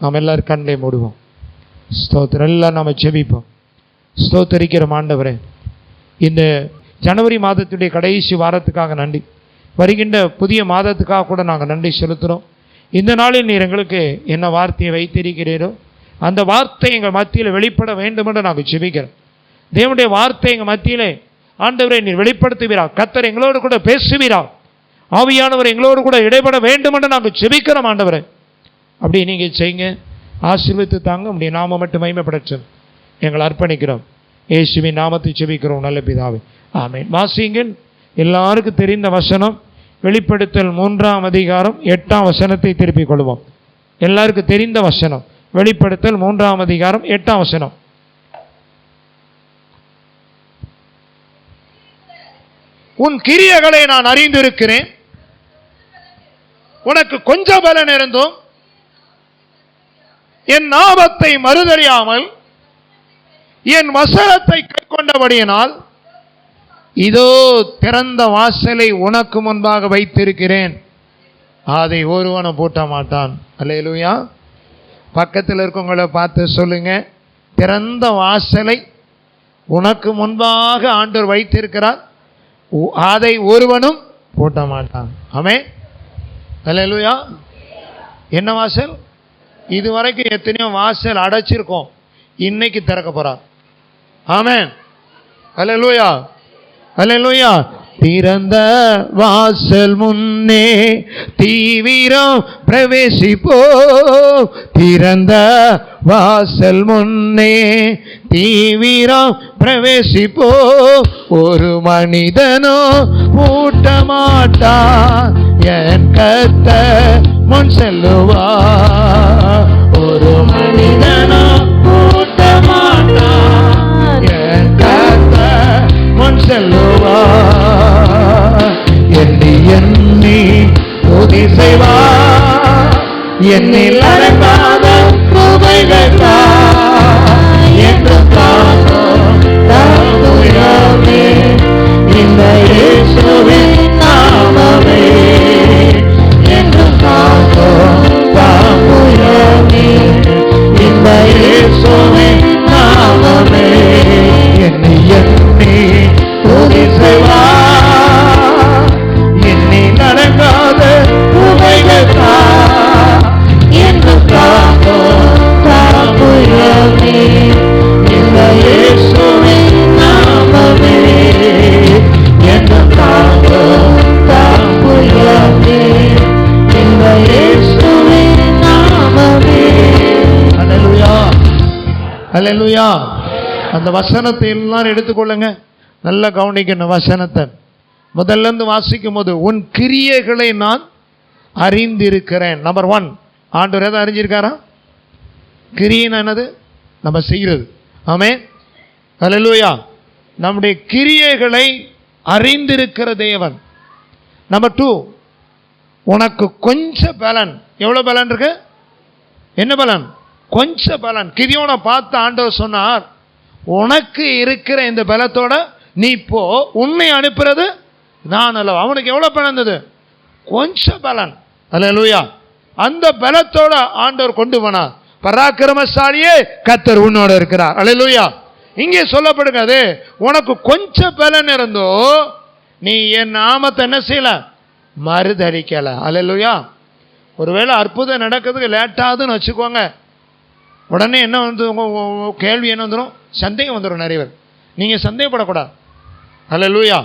நாம் எல்லாரும் கண்ணை மூடுவோம். ஸ்தோத்திரம். எல்லாம் நாம் ஜெபிப்போம். ஸ்தோத்தரிக்கிறோம் ஆண்டவரே, இந்த ஜனவரி மாதத்துடைய கடைசி வாரத்துக்காக நன்றி. வருகின்ற புதிய மாதத்துக்காக கூட நாங்கள் நன்றி செலுத்துகிறோம். இந்த நாளில் நீர் எங்களுக்கு என்ன வார்த்தையை வைத்திருக்கிறீரோ அந்த வார்த்தை எங்கள் மத்தியில் வெளிப்பட வேண்டும் என்று நாங்கள் ஜெபிக்கிறோம். தேவனுடைய வார்த்தை எங்கள் மத்தியிலே ஆண்டவரை நீர் வெளிப்படுத்துவீரா. கர்த்தர் எங்களோடு கூட பேசுவீரா. ஆவியானவர் எங்களோடு கூட இடைபட வேண்டும் என்று நாங்கள் ஜெபிக்கிறோம் ஆண்டவரை. அப்படி நீங்கள் செய்யுங்க, ஆசீர்வதித்து தாங்க. உடைய நாமம் மட்டும் மகிமைப்படட்டும். எங்களை அர்ப்பணிக்கிறோம். இயேசுவின் நாமத்தை ஜெபிக்கிறோம் நல்ல பிதாவே, ஆமென். வாசியுங்கள். எல்லாருக்கும் தெரிந்த வசனம் வெளிப்படுத்தல் 3ஆம் அதிகாரம் 8ஆம் வசனத்தை திருப்பிக் கொள்வோம். எல்லாருக்கும் தெரிந்த வசனம் வெளிப்படுத்தல் 3ஆம் அதிகாரம் 8ஆம் வசனம். உன் கிரியைகளை நான் அறிந்திருக்கிறேன், உனக்கு கொஞ்சம் பலன் இருந்தும் என் நாமத்தை மறுதலியாமல் என் வசனத்தை கைக்கொண்டபடியினால் இதோ திறந்த வாசலை உனக்கு முன்பாக வைத்திருக்கிறேன், அதை ஒருவனும் பூட்ட மாட்டான். அல்லேலூயா. பக்கத்தில் இருக்கவங்களை பார்த்து சொல்லுங்க, திறந்த வாசலை உனக்கு முன்பாக ஆண்டவர் வைத்திருக்கிறார், அதை ஒருவனும் பூட்ட மாட்டான். ஆமென். அல்லேலூயா. என்ன வாசல்? இதுவரைக்கும் எத்தனையோ வாசல் அடைச்சிருக்கோம், இன்னைக்கு திறக்க போறார். ஆமென். அல்லேலூயா. அல்லேலூயா. திறந்த வாசல் முன்னே தீவிரம் பிரவேசிப்போ, திறந்த வாசல் முன்னே தீவிரம் பிரவேசிப்போ, ஒரு மனிதனோ பூட்ட மாட்டான், என் கர்த்தர் முன் செல்லுவா. ஒரு மனிதனோ பூட்ட மாட்டான், என் கர்த்தர் முன் செல்லுவா. எண்ணி எண்ணி துதி செய்வா, என்னில் அடங்காத கிருபைகள் என்று காணோம் தாங்குகிறோமே, இந்த இயேசுவின் நாமமே என்று காணோம் தாங்குகிறோமே, இந்த இயேசுவின் நாமமே. என்னை எண்ணி துதி செய்வா, என்னை நடங்காத கிருபைகள் என்று காணோம் தாங்குகிறோமே, இந்த இயேசுவின் நாமமே என்று காணோம் தாங்குகிறோமே, இந்த இயேசுவின் நாமமே. அல்லேலூயா. அல்லேலூயா. அந்த வசனத்தை எல்லாரும் எடுத்துக்கொள்ளுங்க, நல்லா கவனிக்கணும் வசனத்தை. முதல்ல இருந்து வாசிக்கும் போது, உன் கிரியைகளை நான் அறிந்திருக்கிறேன். நம்பர் 1, ஆண்டவர் எதை அறிஞ்சிருக்காரா? கிரியைனா என்னது? நம்ம செய்கிறது. ஆமென். அல்லேலூயா. நம்முடைய கிரியைகளை அறிந்திருக்கிற தேவன். நம்பர் 2, உனக்கு கொஞ்சம் பலன். எவ்வளவு பலன் இருக்கு? என்ன பலன்? கொஞ்சம் பலன். கிரியோனை பார்த்து ஆண்டவர் சொன்னார், உனக்கு இருக்கிற இந்த பலத்தோட நீ இப்போ உன்னை அனுப்புறது நான் அல்ல. அவனுக்கு எவ்வளவு பலன் இருந்தது? கொஞ்சம் பலன். அல்லேலூயா. அந்த பலத்தோட ஆண்டவர் கொண்டு போனார். பராக்கிரமசாலியே கர்த்தர் உன்னோட இருக்கிறார். அல்லேலூயா. இங்கே சொல்லப்படுகிறது, உனக்கு கொஞ்சம் பலன் இருந்தோ நீ என் நாமத்தை என்ன செய்யல? மறுதலிக்கல. அல்லேலூயா. ஒருவேளை அற்புதம் நடக்கிறதுக்கு லேட்டாகுதுன்னு வச்சுக்கோங்க, உடனே என்ன வந்து கேள்வி என்ன வந்துடும்? சந்தேகம் வந்துடும். நிறைய பேர் நீங்கள் சந்தேகப்படக்கூடாது. அல்லேலூயா.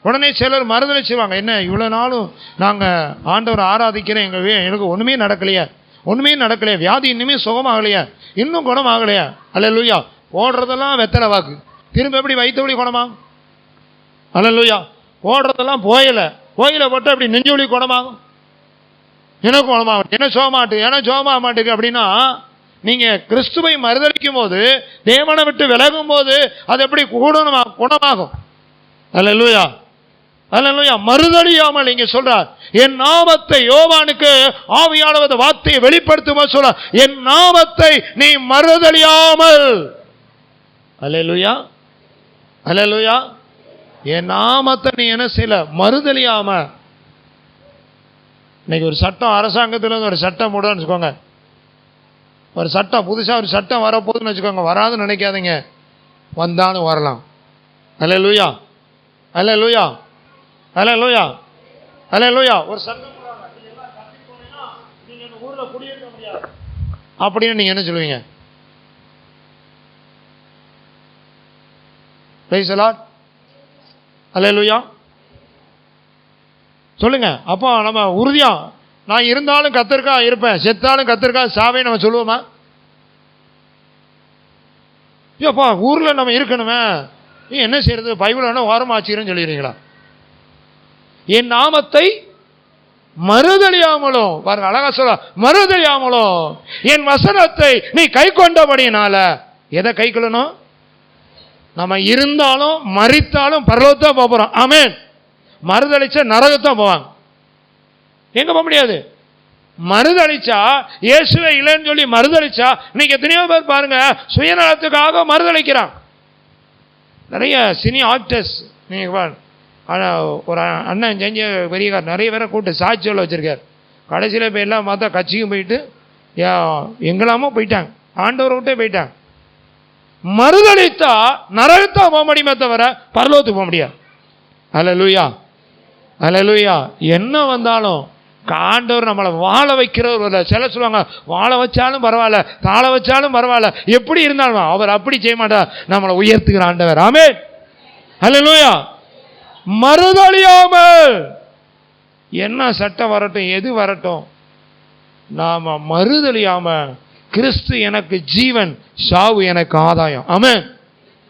உடனே சிலர் மறுதலிச்சுவாங்க, என்ன இவ்வளோ நாளும் நாங்கள் ஆண்டவர் ஆராதிக்கிறேன், எனக்கு ஒன்றுமே நடக்கலையா, ஒன்றுமே நடக்கலையா, வியாதி இன்னுமே சுகமாகலையா, இன்னும் குணமாகலையா. அல்லேலூயா. ஓடுறதெல்லாம் வெத்தலை வாக்கு, திரும்ப எப்படி வைத்தவழி குணமாகும்? அல்லேலூயா. ஓடுறதெல்லாம் போயில போட்டு அப்படி நெஞ்சொலி குணமாகும், எனக்கு குணமாகும், என்ன சோமாட்டு, ஏன்னா சோமாக மாட்டுக்கு. அப்படின்னா நீங்கள் கிறிஸ்துவை மறுதலிக்கும் போது, தேவனை விட்டு விலகும் போது அது எப்படி குணமாகும்? அல்லேலூயா. அல்லேலூயா. மறுதலியாமல் இங்கே சொல்றார், என் நாமத்தை, யோவானுக்கு ஆவியானவர் வார்த்தையை வெளிப்படுத்தும் சொல்றார், என் நாமத்தை நீ மறுதலியாமல். அல்லேலூயா. அல்லேலூயா. என் நாமத்தை நீ என்ன செய்யல? மறுதலியாம. இன்னைக்கு ஒரு சட்டம், அரசாங்கத்தில் ஒரு சட்டம் போடுன்னு வச்சுக்கோங்க, ஒரு சட்டம், புதுசாக ஒரு சட்டம் வரப்போகுதுன்னு வச்சுக்கோங்க, வராதுன்னு நினைக்காதீங்க, வந்தாலும் வரலாம். அல்லேலூயா, அல்லேலூயா, அல்லேலூயா, அல்லேலூயா. ஒரு சட்டம் நீங்க இந்த ஊர்ல குடியிருக்க முடியாது அப்படின்னு நீங்க என்ன சொல்லுவீங்க? பிரைஸ் தி லார்ட், அல்லேலூயா சொல்லுங்க. அப்போ நம்ம உறுதியா, நான் இருந்தாலும் கர்த்தருக்காக இருப்பேன், செத்தாலும் கர்த்தருக்காக சாவே நம்ம சொல்லுவோமா? ஐயோப்பா ஊரில் நம்ம இருக்கணுமே, நீ என்ன செய்யறது, பைபிள் வேணா ஓரமாச்சிருன்னு சொல்லிடுறீங்களா? என் நாமத்தை மறுதலியாமலும், பாருங்க அழகா சொல்ல, மறுதலியாமலும் என் வசனத்தை நீ கை கொண்டபடினால. எதை கை கொள்ளணும்? நம்ம இருந்தாலும் மரித்தாலும் பரலோகத்தான் போகிறோம். ஆமென். மறுதளிச்சா நரகத்தான் போவாங்க. எங்க போக முடியாது. மறுதளிச்சா, இயேசுவே இல்லைன்னு சொல்லி மறுதளிச்சா, இன்னைக்கு எத்தனையோ பேர் பாருங்க சுயநலத்துக்காக மறுதளிக்கிறான். நிறைய சினி ஆக்டர்ஸ், நீங்க ஒரு அண்ணன் செஞ்ச பெரியக்கார் நிறைய பேரை கூட்டு சாட்சி சொல்ல வச்சிருக்கார். கடைசியில் போய் எல்லாம் பார்த்தா கட்சிக்கும் போயிட்டு எங்கெல்லாமோ போயிட்டாங்க, ஆண்டவரை விட்டே போயிட்டாங்க. மறுதளித்தா நரகத்தான் போக முடியுமே தவிர பரலோகத்துக்கு போக முடியாது. அல்லேலூயா, அல்லேலூயா. என்ன வந்தாலும் ஆண்டவர் நம்மளை வாழ வைக்கிறவர். சில சொல்லுவாங்க, வாழ வச்சாலும் பரவாயில்ல, தாழ வச்சாலும் பரவாயில்ல, எப்படி இருந்தாலும் அவர் அப்படி செய்ய மாட்டார், நம்மளை உயர்த்துகிற ஆண்டவர். ஆமென், அல்லேலூயா. மறுதலியாமல் என்ன சட்டம் வரட்டும், எது வரட்டும், நாம மறுதலியாம, கிறிஸ்து எனக்கு ஜீவன், சாவு எனக்கு ஆதாயம். ஆமென்.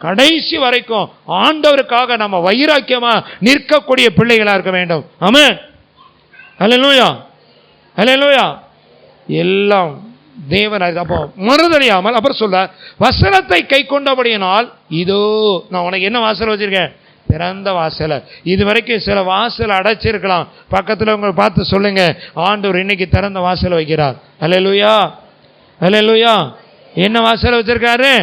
கடைசி வரைக்கும் ஆண்டவருக்காக நம்ம வைராக்கியமா நிற்கக்கூடிய பிள்ளைகளா இருக்க வேண்டும். ஆமென், அல்லேலூயா, அல்லேலூயா. எல்லாம் தேவன். அப்போ மறுதலியாமல். அப்புறம் சொல்ல, வசனத்தை கை கொண்டபடியினால் இதோ நான் உனக்கு என்ன வாசல் வச்சிருக்கேன்? திறந்த வாசல. இது வரைக்கும் சில வாசல் அடைச்சிருக்கலாம். பக்கத்தில் உங்களை பார்த்து சொல்லுங்க, ஆண்டவர் இன்னைக்கு திறந்த வாசல் வைக்கிறார். அல்லேலூயா, அல்லேலூயா. என்ன வாசல் வச்சிருக்காரு?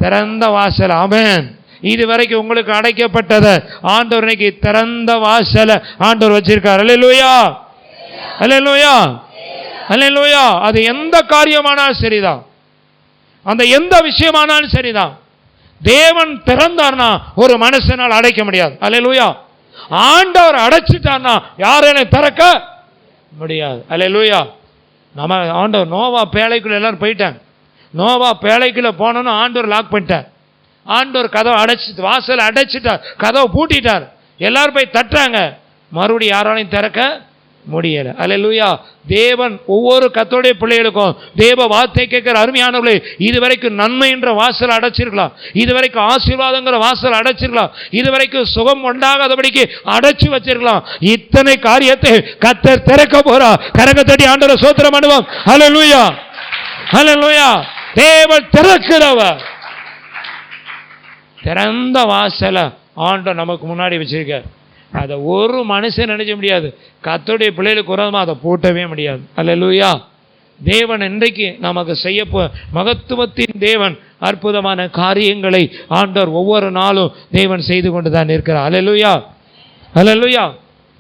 திறந்த வாசல். ஆமென். இது வரைக்கும் உங்களுக்கு அடைக்கப்பட்டதை ஆண்டவர் இன்னைக்கு திறந்த வாசல ஆண்டவர் வச்சிருக்கார். அல்லேலூயா, அல்லேலூயா, அல்லேலூயா. அது எந்த காரியமானாலும் சரிதான், அந்த எந்த விஷயமானாலும் சரிதான், தேவன் திறந்தார்னா ஒரு மனுஷனால் அடைக்க முடியாது. அல்லேலூயா. ஆண்டவர் அடைச்சிட்டார்னா யாரையும் திறக்க முடியாது. அல்லேலூயா. நம்ம ஆண்டவர் நோவா பேழைக்குள்ள எல்லாரும் போயிட்டாங்க. நோவா பேழைக்குள்ள போனோன்னு ஆண்டவர் லாக் பண்ணிட்டார். ஆண்டவர் கதவை அடைச்சி, வாசல் அடைச்சிட்டார், கதவை பூட்டிட்டார். எல்லாரும் போய் தட்டுறாங்க, மறுபடியும் யாராலையும் திறக்க முடியல. அல்லேலூயா. தேவன் ஒவ்வொரு கர்த்தருடைய பிள்ளைகளுக்கும் தேவ வார்த்தை கேட்கிற அருமையானவர்களே, இதுவரைக்கும் நன்மை என்ற வாசல் அடைச்சிருக்கலாம், இதுவரைக்கும் ஆசீர்வாதங்கிற வாசல் அடைச்சிருக்கலாம், இதுவரைக்கும் சுகம் உண்டாகாதபடிக்கு அடைச்சு வச்சிருக்கலாம். இத்தனை காரியத்தை கர்த்தர் திறக்க போறா. கரங்க தட்டி ஆண்டவரை ஸ்தோத்திரம் பண்ணுவோம். அல்லேலூயா, அல்லேலூயா. தேவன் திறக்கிறவர். திறந்த வாசல ஆண்டவர் நமக்கு முன்னாடி வச்சிருக்கார். அதை ஒரு மனுஷன் நினைக்க முடியாது. கர்த்தருடைய பிள்ளைகளுக்கு விரோதமாக அதை போட்டவே முடியாது. அல்லேலூயா. தேவன் இன்றைக்கு நமக்கு செய்ய மகத்துவத்தின் தேவன் அற்புதமான காரியங்களை ஆண்டவர் ஒவ்வொரு நாளும் தேவன் செய்து கொண்டு தான் இருக்கிறார். அல்லேலூயா, அல்லேலூயா.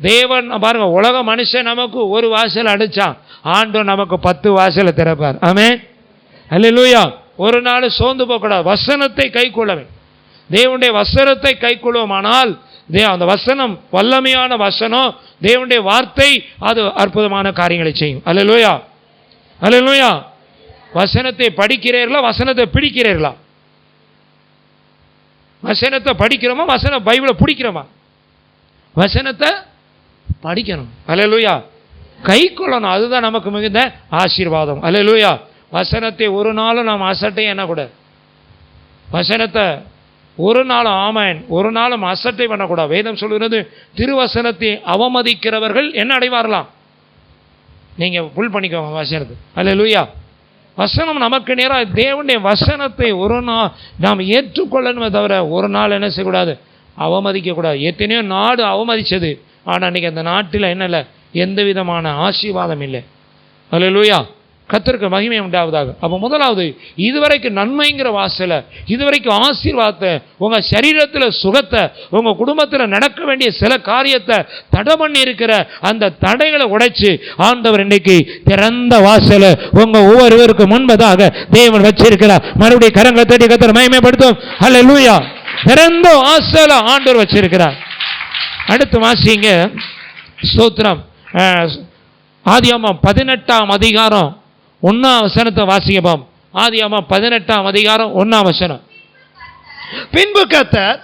தேவன் பாருங்க, உலக மனுஷன் நமக்கு ஒரு வாசல் அடிச்சான், ஆண்டவர் நமக்கு 10 வாசலை திறப்பார். ஆமென், அல்லேலூயா. ஒரு நாள் சோர்ந்து போகக்கூடாது. வசனத்தை கை கொள்ளவே, தேவனுடைய வசனத்தை கை கொள்வோமானால், அந்த வசனம் வல்லமையான வசனம், தேவனுடைய வார்த்தை, அது அற்புதமான காரியங்களை செய்யும். அல்லேலூயா, அல்லேலூயா. வசனத்தை படிக்கிறீர்களா, வசனத்தை பிடிக்கிறீர்களா? வசனத்தை படிக்கிறோமா, வசனம் பைபிளை பிடிக்கிறோமா? வசனத்தை படிக்கணும். அல்லேலூயா. கை கொள்ளணும். அதுதான் நமக்கு மிகுந்த ஆசீர்வாதம். அல்லேலூயா. வசனத்தை ஒரு நாளும் நாம் அசட்டை எண்ணக்கூடாது. வசனத்தை ஒரு நாளும், ஆமென், ஒரு நாளும் அசட்டை பண்ணக்கூடாது. வேதம் சொல்கிறது, திருவசனத்தை அவமதிக்கிறவர்கள் என்ன அடைவார்களாம்? நீங்க புல் பண்ணிக்கோங்க வசனத்தை. அல்லேலூயா. வசனம் நமக்கு நேராக தேவனுடைய வசனத்தை ஒரு நாள் நாம் ஏற்றுக்கொள்ளணுமே தவிர ஒரு நாள் என்ன செய்யக்கூடாது? அவமதிக்கக்கூடாது. எத்தனையோ நாடு அவமதிச்சது, ஆனால் இன்னைக்கு அந்த நாட்டில் என்ன இல்லை? எந்த விதமான ஆசீர்வாதம் இல்லை. அல்லேலூயா. கர்த்தருக்கு மகிமை உண்டாவதாக. அப்போ முதலாவது, இதுவரைக்கும் நன்மைங்கிற வாசலை, இதுவரைக்கும் ஆசீர்வாதத்தை, உங்கள் சரீரத்தில் சுகத்தை, உங்கள் குடும்பத்தில் நடக்க வேண்டிய சில காரியத்தை தடை பண்ணி இருக்கிற அந்த தடைகளை உடைச்சு ஆண்டவர் இன்னைக்கு திறந்த வாசலை உங்கள் ஒவ்வொருவருக்கு முன்பதாக தேவன் வச்சிருக்கிறார். மறுபடியும் கரங்களை தட்டி கர்த்தரை மகிமைப்படுத்தும். ஹல்லேலூயா. திறந்த வாசலை ஆண்டவர் வச்சிருக்கிறார். அடுத்து வாசிங்க. ஸ்தோத்திரம். ஆதியாகமம் 18ஆம் அதிகாரம் 1ஆம் வசனத்தை வாசிக்கப்போம். ஆதியாகமம் 18ஆம் அதிகாரம் 1ஆம் வசனம். பின்பு கர்த்தர்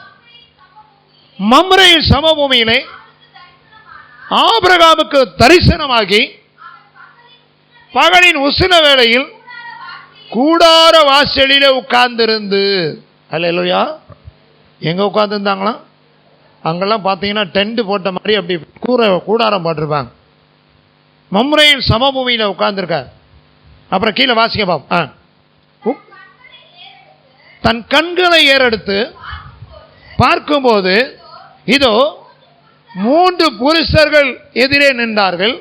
மம்ரேயின் சமபூமியிலே ஆபிரகாமுக்கு தரிசனமாகி பகலின் உசுன வேளையில் கூடார வாசலிலே உட்கார்ந்திருந்து. அல்லேலூயா. எங்க உட்கார்ந்துருந்தாங்களாம்? அங்கெல்லாம் பார்த்தீங்கன்னா டென்ட் போட்ட மாதிரி அப்படி கூடாரம் போட்டிருப்பாங்க. மம்ரேயின் சமபூமியில உட்கார்ந்துருக்கார். அப்புறம் கீழே வாசிக்கப்போம். தன் கண்களை ஏறெடுத்து பார்க்கும்போது இதோ 3 புருஷர்கள் எதிரே நின்றார்கள்.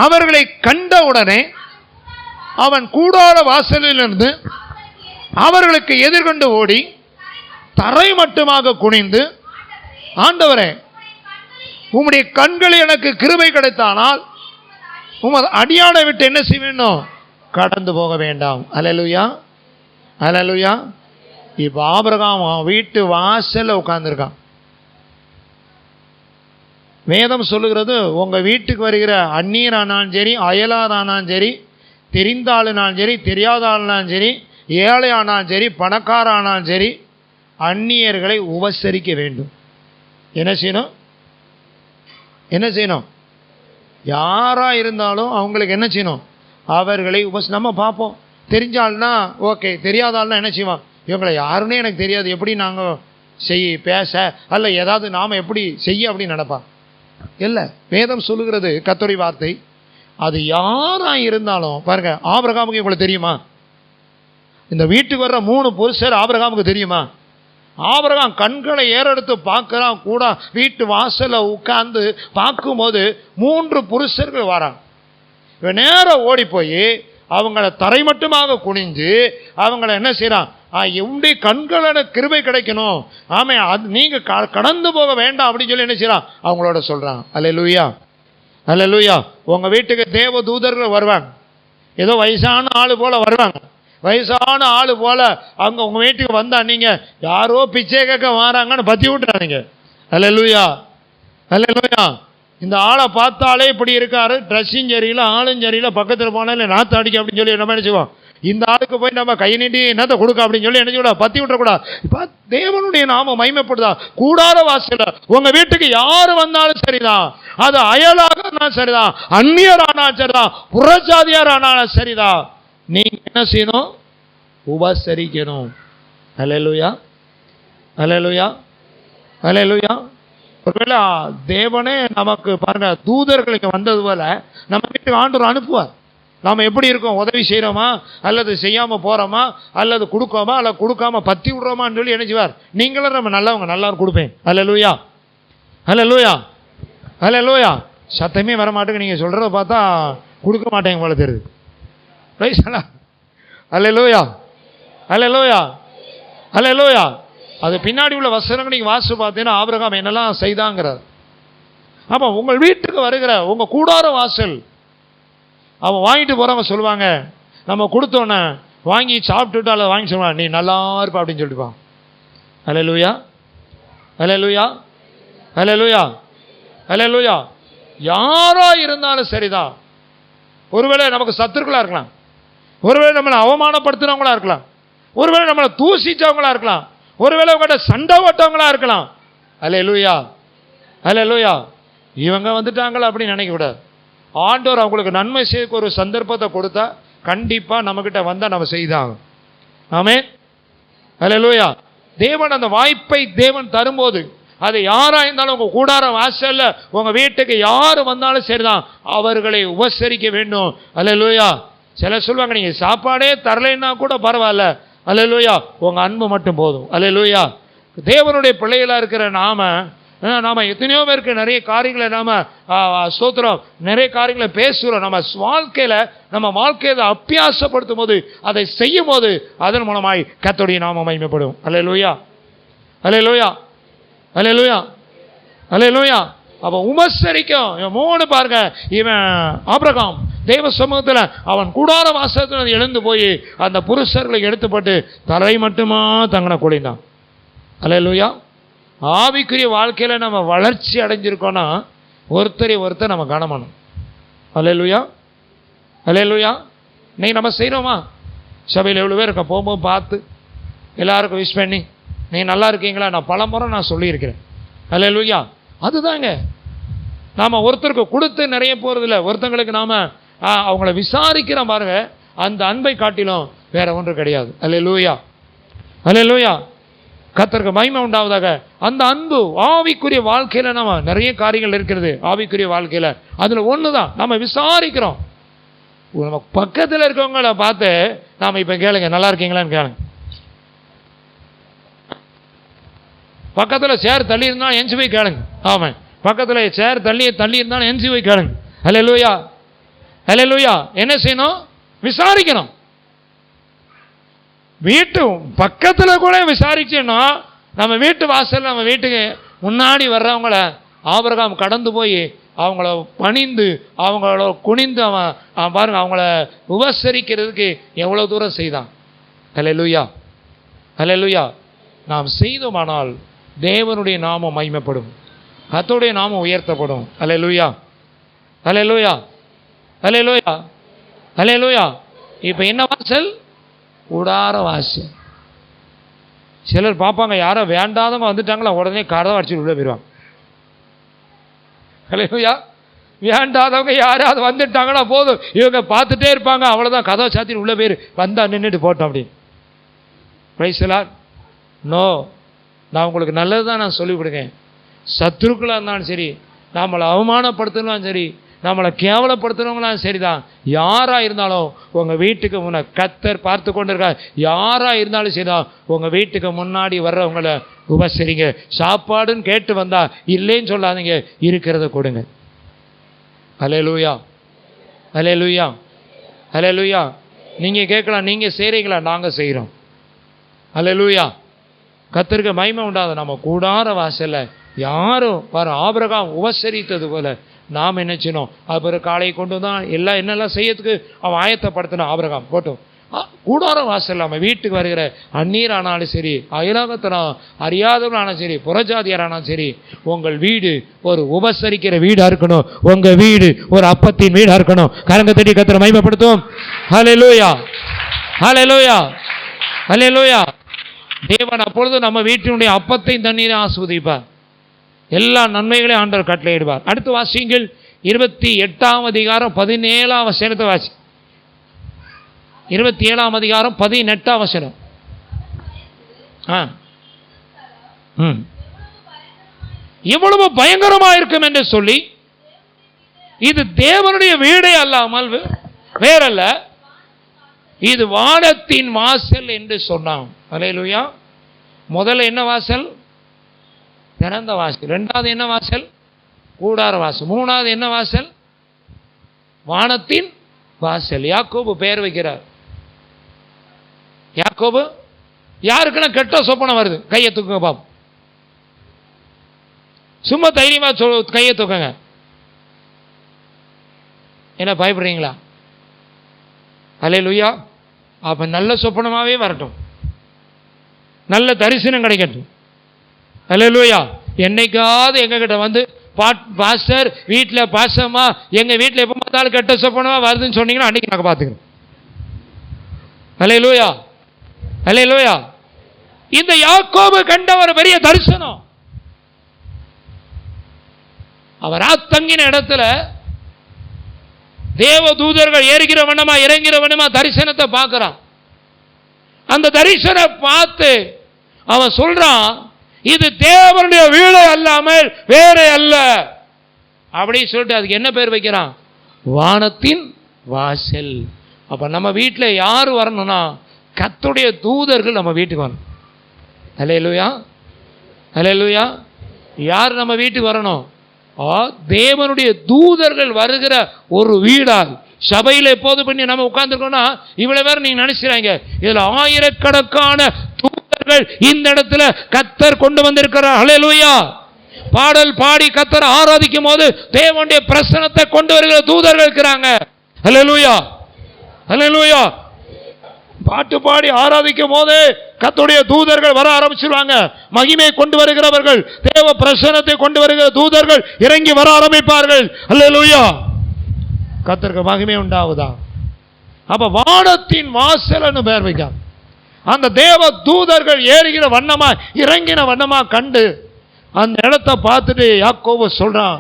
அவர்களை கண்டவுடனே அவன் கூடார வாசலிலிருந்து அவர்களுக்கு எதிர்கொண்டு ஓடி தரை மட்டுமாக குனிந்து, ஆண்டவரே, உம்முடைய கண்களில் எனக்கு கிருபை கிடைத்தானால் உமது அடியானை விட்டு என்ன செய்ய வேண்டும்? கடந்து போக வேண்டாம். அல்லேலூயா. அல்லேலூயா. இப்போ ஆபிரகாம் வீட்டு வாசல்ல உட்கார்ந்துருக்கான். வேதம் சொல்லுகிறது, உங்க வீட்டுக்கு வருகிற அந்நியரானாலும் சரி, அயலாரானாலும் சரி, தெரிந்த ஆளுனாலும் சரி, தெரியாத ஆளுனாலும் சரி, ஏழை ஆனாலும் சரி, பணக்கார ஆனாலும் சரி, அந்நியர்களை உபசரிக்க வேண்டும். என்ன செய்யணும்? என்ன செய்யணும்? யாரா இருந்தாலும் அவங்களுக்கு என்ன செய்யணும்? அவர்களை நம்ம பார்ப்போம். தெரிஞ்சால்னா ஓகே, தெரியாத ஆள்னா என்ன செய்வோம்? இவங்களை யாருன்னே எனக்கு தெரியாது, எப்படி நாங்கள் பேச அல்ல ஏதாவது நாம் எப்படி செய்ய அப்படின்னு நினைப்பான். இல்லை, வேதம் சொல்லுகிறது, கர்த்தருடைய வார்த்தை, அது யாரா இருந்தாலும் பாருங்க. ஆபிரகாமுக்கு உங்களுக்கு தெரியுமா? இந்த வீட்டுக்கு வர்ற 3 புருஷர் ஆபிரகாமுக்கு தெரியுமா? ஆபிரகாம் கண்களை ஏறெடுத்து பார்க்கிறான். கூட வீட்டு வாசல்ல உட்கார்ந்து பார்க்கும்போது 3 புருஷர்கள் வராங்க. இவன் நேரம் ஓடி போய் அவங்கள தரை மட்டுமாக குனிஞ்சு அவங்கள என்ன செய்யறான்? எப்படி கண்களோட கிருபை கிடைக்கணும், ஆமே, அது நீங்க கடந்து போக வேண்டாம் அப்படின்னு சொல்லி என்ன செய்யறான்? அவங்களோட சொல்றான். அல்லேலூயா. அல்லேலூயா. உங்க வீட்டுக்கு தேவ தூதர்கள் வருவாங்க. ஏதோ வயசான ஆளு போல வருவாங்க. வயசான ஆளு போல அவங்க உங்க வீட்டுக்கு வந்தா நீங்க யாரோ பிச்சை கேட்க வராங்கன்னு பத்தி விட்டுறாதீங்க. அல்லேலூயா. அல்லேலூயா. இந்த ஆளை பார்த்தாலே இப்படி இருக்காரு, ட்ரெஸ்ஸிங் சரியில்லை, ஆளும் சரியில்லை, பக்கத்தில் போனாலே நாற்று அடிக்க அப்படின்னு சொல்லி நம்ம நினைச்சுவோம். இந்த ஆளுக்கு போய் நம்ம கை நீட்டி என்னத்தை கொடுக்க அப்படின்னு சொல்லி என்ன சொல்ல பத்தி விட்டுறக்கூடாது. இப்போ தேவனுடைய நாம மகிமைப்படுதா. கூடார வாசல உங்க வீட்டுக்கு யாரு வந்தாலும் சரிதான், அது அயலாக சரிதான், அந்நியரானாலும் சரிதான், புறஜாதியார் ஆனாலும் சரிதான், நீங்க என்ன செய்யணும்? உபசரிக்கணும். அல்லேலூயா. அல்லேலூயா. அல்லேலூயா. ஒருவேளை தேவனே நமக்கு பாருங்க தூதர்களுக்கு வந்தது போல நம்ம வீட்டுக்கு ஆண்டவர் அனுப்புவார். நாம் எப்படி இருக்கோம்? உதவி செய்கிறோமா அல்லது செய்யாமல் போகிறோமா அல்லது கொடுக்கோமா அல்ல கொடுக்காம பற்றி விடுறோமான்னு சொல்லி என்ன செய்வார்? நீங்களும் நம்ம நல்லவங்க, நல்லாரும் கொடுப்பேன். அல்லேலூயா. அல்லேலூயா. அல்லேலூயா. சத்தமே வர மாட்டேங்க. நீங்கள் சொல்கிறத பார்த்தா கொடுக்க மாட்டேங்க போல தெரியுது. அல்லேலூயா. அல்லேலூயா. அல்லேலூயா. அது பின்னாடி உள்ள வசனங்கள் நீங்கள் வாசித்து பார்த்தீங்கன்னா ஆபிரகாம் என்னெல்லாம் செய்தாங்கிறார். அப்போ உங்கள் வீட்டுக்கு வருகிற உங்கள் கூடார வாசல் அவன் வாங்கிட்டு போகிறவங்க சொல்லுவாங்க, நம்ம கொடுத்தோன்னே வாங்கி சாப்பிட்டுட்டு அல்லது வாங்கி சொல்லுவாங்க, நீ நல்லா இருப்பா அப்படின்னு சொல்லிட்டுப்பான். அல்லேலூயா. அல்லேலூயா. அல்லேலூயா. அல்லேலூயா. யாரா இருந்தாலும் சரிதான். ஒருவேளை நமக்கு சத்துருக்களா இருக்கலாம், ஒருவேளை நம்மளை அவமானப்படுத்துறவங்களா இருக்கலாம், ஒருவேளை நம்மளை தூசிச்சவங்களா இருக்கலாம், ஒருவேளை உங்கள்கிட்ட சண்டை ஓட்டவங்களா இருக்கலாம். அல்லேலூயா. அல்லேலூயா. இவங்க வந்துட்டாங்களா அப்படின்னு நினைக்க கூடாது. ஆண்டவர் அவங்களுக்கு நன்மை செய்ய ஒரு சந்தர்ப்பத்தை கொடுத்தா கண்டிப்பாக நம்மக்கிட்ட வந்தால் நம்ம செய்தாங்க. ஆமென். அல்லேலூயா. தேவன் அந்த வாய்ப்பை தேவன் தரும்போது அது யாராக இருந்தாலும் உங்கள் கூடார வாசல்ல உங்கள் வீட்டுக்கு யார் வந்தாலும் சரிதான், அவர்களை உபசரிக்க வேண்டும். அல்லேலூயா. சில சொல்லுவாங்க, நீங்கள் சாப்பாடே தரலைன்னா கூட பரவாயில்ல, அல்லேலூயா, உங்கள் அன்பு மட்டும் போதும். அல்லேலூயா. தேவனுடைய பிள்ளைகளாக இருக்கிற நாம நாம எத்தனையோ பேருக்கு நிறைய காரியங்களை நாம ஸ்தோத்திரம், நிறைய காரியங்களை பேசுகிறோம். நம்ம வாழ்க்கையில அபியாசப்படுத்தும் போது, அதை செய்யும் போது அதன் மூலமாய் கர்த்தருடைய நாமம் மகிமைப்படும். அல்லேலூயா, அல்லேலூயா, அல்லேலூயா, அல்லேலூயா. அப்ப உபசரிக்கும். 3 பாருங்க, இவன் ஆபிரகாம் தேவ சமூகத்தில் அவன் கூடார வாசத்தில் எழுந்து போய் அந்த புருஷர்களை எடுத்துப்பட்டு தலை மட்டுமா தங்கன குடிந்தான். அல்லேலூயா. ஆவிக்குரிய வாழ்க்கையில நம்ம வளர்ச்சி அடைஞ்சிருக்கோம்னா ஒருத்தர் நம்ம கனமணும். அல்லேலூயா, அல்லேலூயா. இன்னைக்கு நம்ம செய்கிறோமா? சபையில் எவ்வளோ பேர் இருக்க போகும்போது பார்த்து எல்லாருக்கும் விஷ் பண்ணி நீங்கள் நல்லா இருக்கீங்களா? நான் பல முறை நான் சொல்லியிருக்கிறேன். அல்லேலூயா. அதுதாங்க, நாம் ஒருத்தருக்கு கொடுத்து நிறைய போகிறதில்ல, ஒருத்தங்களுக்கு நாம் அவங்கள விசாரிக்கிறோம் பாருங்க. அந்த அன்பை காட்டிலும் வேற ஒன்று கிடையாது. அல்லேலூயா, அல்லேலூயா. கர்த்தருக்கு மகிமை உண்டாவதாக. அந்த அன்பு ஆவிக்குரிய வாழ்க்கையில் நம்ம நிறைய காரியங்கள் இருக்கிறது. ஆவிக்குரிய வாழ்க்கையில் அதில் ஒன்று தான் நம்ம விசாரிக்கிறோம். நம்ம பக்கத்தில் இருக்கவங்கள பார்த்து நாம் இப்போ கேளுங்க, நல்லா இருக்கீங்களான்னு கேளுங்க. பக்கத்தில் சேர் தள்ளி இருந்தாலும் எஞ்சி போய் கேளுங்க. ஆமாம், பக்கத்தில் சேர் தள்ளி இருந்தாலும் எஞ்சி போய் கேளுங்க. அல்லேலூயா, அல்லேலூயா. என்ன செய்யணும்? விசாரிக்கணும். வீட்டு பக்கத்தில் கூட விசாரிச்சோன்னா, நம்ம வீட்டு வாசல், நம்ம வீட்டுக்கு முன்னாடி வர்றவங்கள ஆபிரகாம் கடந்து போய் அவங்கள பணிந்து அவங்கள குனிந்து அவன் பாருங்க அவங்கள உபசரிக்கிறதுக்கு எவ்வளோ தூரம் செய்தான். அல்லேலூயா, அல்லேலூயா. நாம் செய்தோமானால் தேவனுடைய நாமம் மகிமைப்படும், கர்த்தருடைய நாமம் உயர்த்தப்படும். அல்லேலூயா, அல்லேலூயா, அல்லேலூயா, அல்லேலூயா. இப்போ என்ன வாசல்? கூடார வாசல். சிலர் பார்ப்பாங்க, யாரோ வேண்டாதவங்க வந்துட்டாங்களா உடனே கதவை அடிச்சுட்டு உள்ள போயிடுவாங்க. அல்லேலூயா. வேண்டாதவங்க யாராவது வந்துட்டாங்களா போதும், இவங்க பார்த்துட்டே இருப்பாங்க, அவ்வளோதான், கதவை சாத்திட்டு உள்ள போயிரு, வந்தா நின்றுட்டு போட்டோம் அப்படின்னு. Praise the Lord. நோ, நான் உங்களுக்கு நல்லது தான் நான் சொல்லிவிடுங்க. சத்துருக்களாக இருந்தாலும் சரி, நம்மளை அவமானப்படுத்தணும் சரி, நம்மளை கேவலப்படுத்துறவங்களாம் சரிதான், யாராக இருந்தாலும் உங்கள் வீட்டுக்கு முன்னே கர்த்தர் பார்த்து கொண்டு இருக்கார். யாராக இருந்தாலும் சரிதான், உங்கள் வீட்டுக்கு முன்னாடி வர்றவங்கள உபசரிங்க. சாப்பாடுன்னு கேட்டு வந்தா இல்லைன்னு சொல்லாதீங்க, இருக்கிறத கொடுங்க. அல்லேலூயா, அல்லேலூயா, அல்லேலூயா. நீங்கள் கேட்கலாம், நீங்கள் செய்கிறீங்களா? நாங்கள் செய்கிறோம். அல்லேலூயா. கர்த்தருக்கு மகிமை உண்டாது. நம்ம கூடார வாசல்ல யாரும் பாரு, ஆபிரகாம் உபசரித்தது போல நாம் என்ன செய்யணும்? அப்புறம் காலையை கொண்டு தான் என்னெல்லாம் செய்யறதுக்கு அவன் ஆயத்தப்படுத்தினான். ஆபிரகாம் போட்டோம் கூடார வாசல். நம்ம வீட்டுக்கு வருகிற அந்நீர் ஆனாலும் சரி, அயலாகத்தனம் அறியாதவனாலும் சரி, புறஜாதியாரானாலும் சரி, உங்கள் வீடு ஒரு உபசரிக்கிற வீடாக இருக்கணும். உங்கள் வீடு ஒரு அப்பத்தின் வீடாக இருக்கணும். கரங்க தட்டி கர்த்தரை மகிமைப்படுத்தும். ஹல்லேலூயா, ஹல்லேலூயா, ஹல்லேலூயா. தேவன் அப்பொழுது நம்ம வீட்டினுடைய அப்பத்தையும் தண்ணீரை ஆஸ்வதிப்பார். எல்லா நன்மைகளையும் ஆண்டவர் கட்டளையிடுவார். அடுத்து வாசியுங்கள், 28ஆம் அதிகாரம் 17ஆம் வசனத்தை வாசி. 27ஆம் அதிகாரம் 18ஆம் வசனம். எவ்வளவு பயங்கரமா இருக்கும் என்று சொல்லி, இது தேவனுடைய வீடே அல்லாமல் வேறல்ல, இது வானத்தின் வாசல் என்று சொன்னான். அல்லேலூயா. முதல்ல என்ன வாசல்? திறந்த வாசல். இரண்டாவது என்ன வாசல்? கூடார வாசல். மூணாவது என்ன வாசல்? வானத்தின் வாசல். யாக்கோபு பெயர் வைக்கிறார். யாக்கோபு யாருக்குன்னா கெட்ட சொப்பனம் வருது, கையை தூக்குங்க பாப்போம். சும்மா தைரியமா கையை தூக்குங்க. என்ன பயப்படுறீங்களா? அல்லேலூயா. அப்ப நல்ல சொப்பனமாவே வரட்டும், நல்ல தரிசனம் கிடைக்கட்டும். அல்லேலூயா. என்னைக்காவது எங்ககிட்ட வந்து பாஸ்டர் வீட்டில் பாசமா எங்க வீட்டில் எப்போ பார்த்தாலும் கெட்ட சொப்பனமா வருதுன்னு சொன்னீங்கன்னா அன்னைக்கு நாங்கள் பார்த்துக்கிறோம். அல்லேலூயா, அல்லேலூயா. இந்த யாக்கோபு கண்ட ஒரு பெரிய தரிசனம். அவர் தங்கின இடத்துல தேவ தூதர்கள் ஏறுகிற வண்ணமா இறங்கிற வண்ணமா தரிசனத்தை பார்க்கிறான். அந்த தரிசனம் பார்த்து அவன் சொல்றான், இது தேவனுடைய வீடு அல்லாமல் வேற அல்ல அப்படி சொல்லிட்டு அதுக்கு என்ன பேர் வைக்கிறான்? வானத்தின் வாசல். அப்ப நம்ம வீட்டில் யாரு வரணும்னா கர்த்தருடைய தூதர்கள் நம்ம வீட்டுக்கு வரணும். அல்லேலூயா, அல்லேலூயா. யார் நம்ம வீட்டுக்கு வரணும்? தேவனுடைய தூதர்கள் வருகிற ஒரு வீடால். சபையில் எப்போது பண்ணி நம்ம உட்கார்ந்துருக்கோம்னா இவ்வளவு பேர் நீங்க நினைச்சுறாங்க, இதுல ஆயிரக்கணக்கான தூதர்கள் இந்த இடத்துல கர்த்தர் கொண்டு வந்திருக்கிறார். ஹல்லேலூயா. பாடல் பாடி கர்த்தர் ஆராதிக்கும் போது தேவனுடைய பிரசன்னத்தை கொண்டு வருகிற தூதர்கள் இருக்கிறாங்க. ஹல்லேலூயா, ஹல்லேலூயா. பாட்டு பாடி ஆராதிக்கும் போது கர்த்தருடைய தூதர்கள் வர ஆரம்பிச்சிருவாங்க. மகிமை கொண்டு வருகிறவர்கள், தேவ பிரசன்னத்தை கொண்டு வருகிற தூதர்கள் இறங்கி வர ஆரம்பிப்பார்கள். ஹல்லேலூயா. கர்த்தருக்கு மகிமை உண்டாவதா. அப்ப வானத்தின் வாசல்னு பெயர் வைக்க அந்த தேவ தூதர்கள் ஏறுகிற வண்ணமா இறங்கின வண்ணமா கண்டு அந்த இடத்தை பார்த்துட்டு யாக்கோபு சொல்றான்,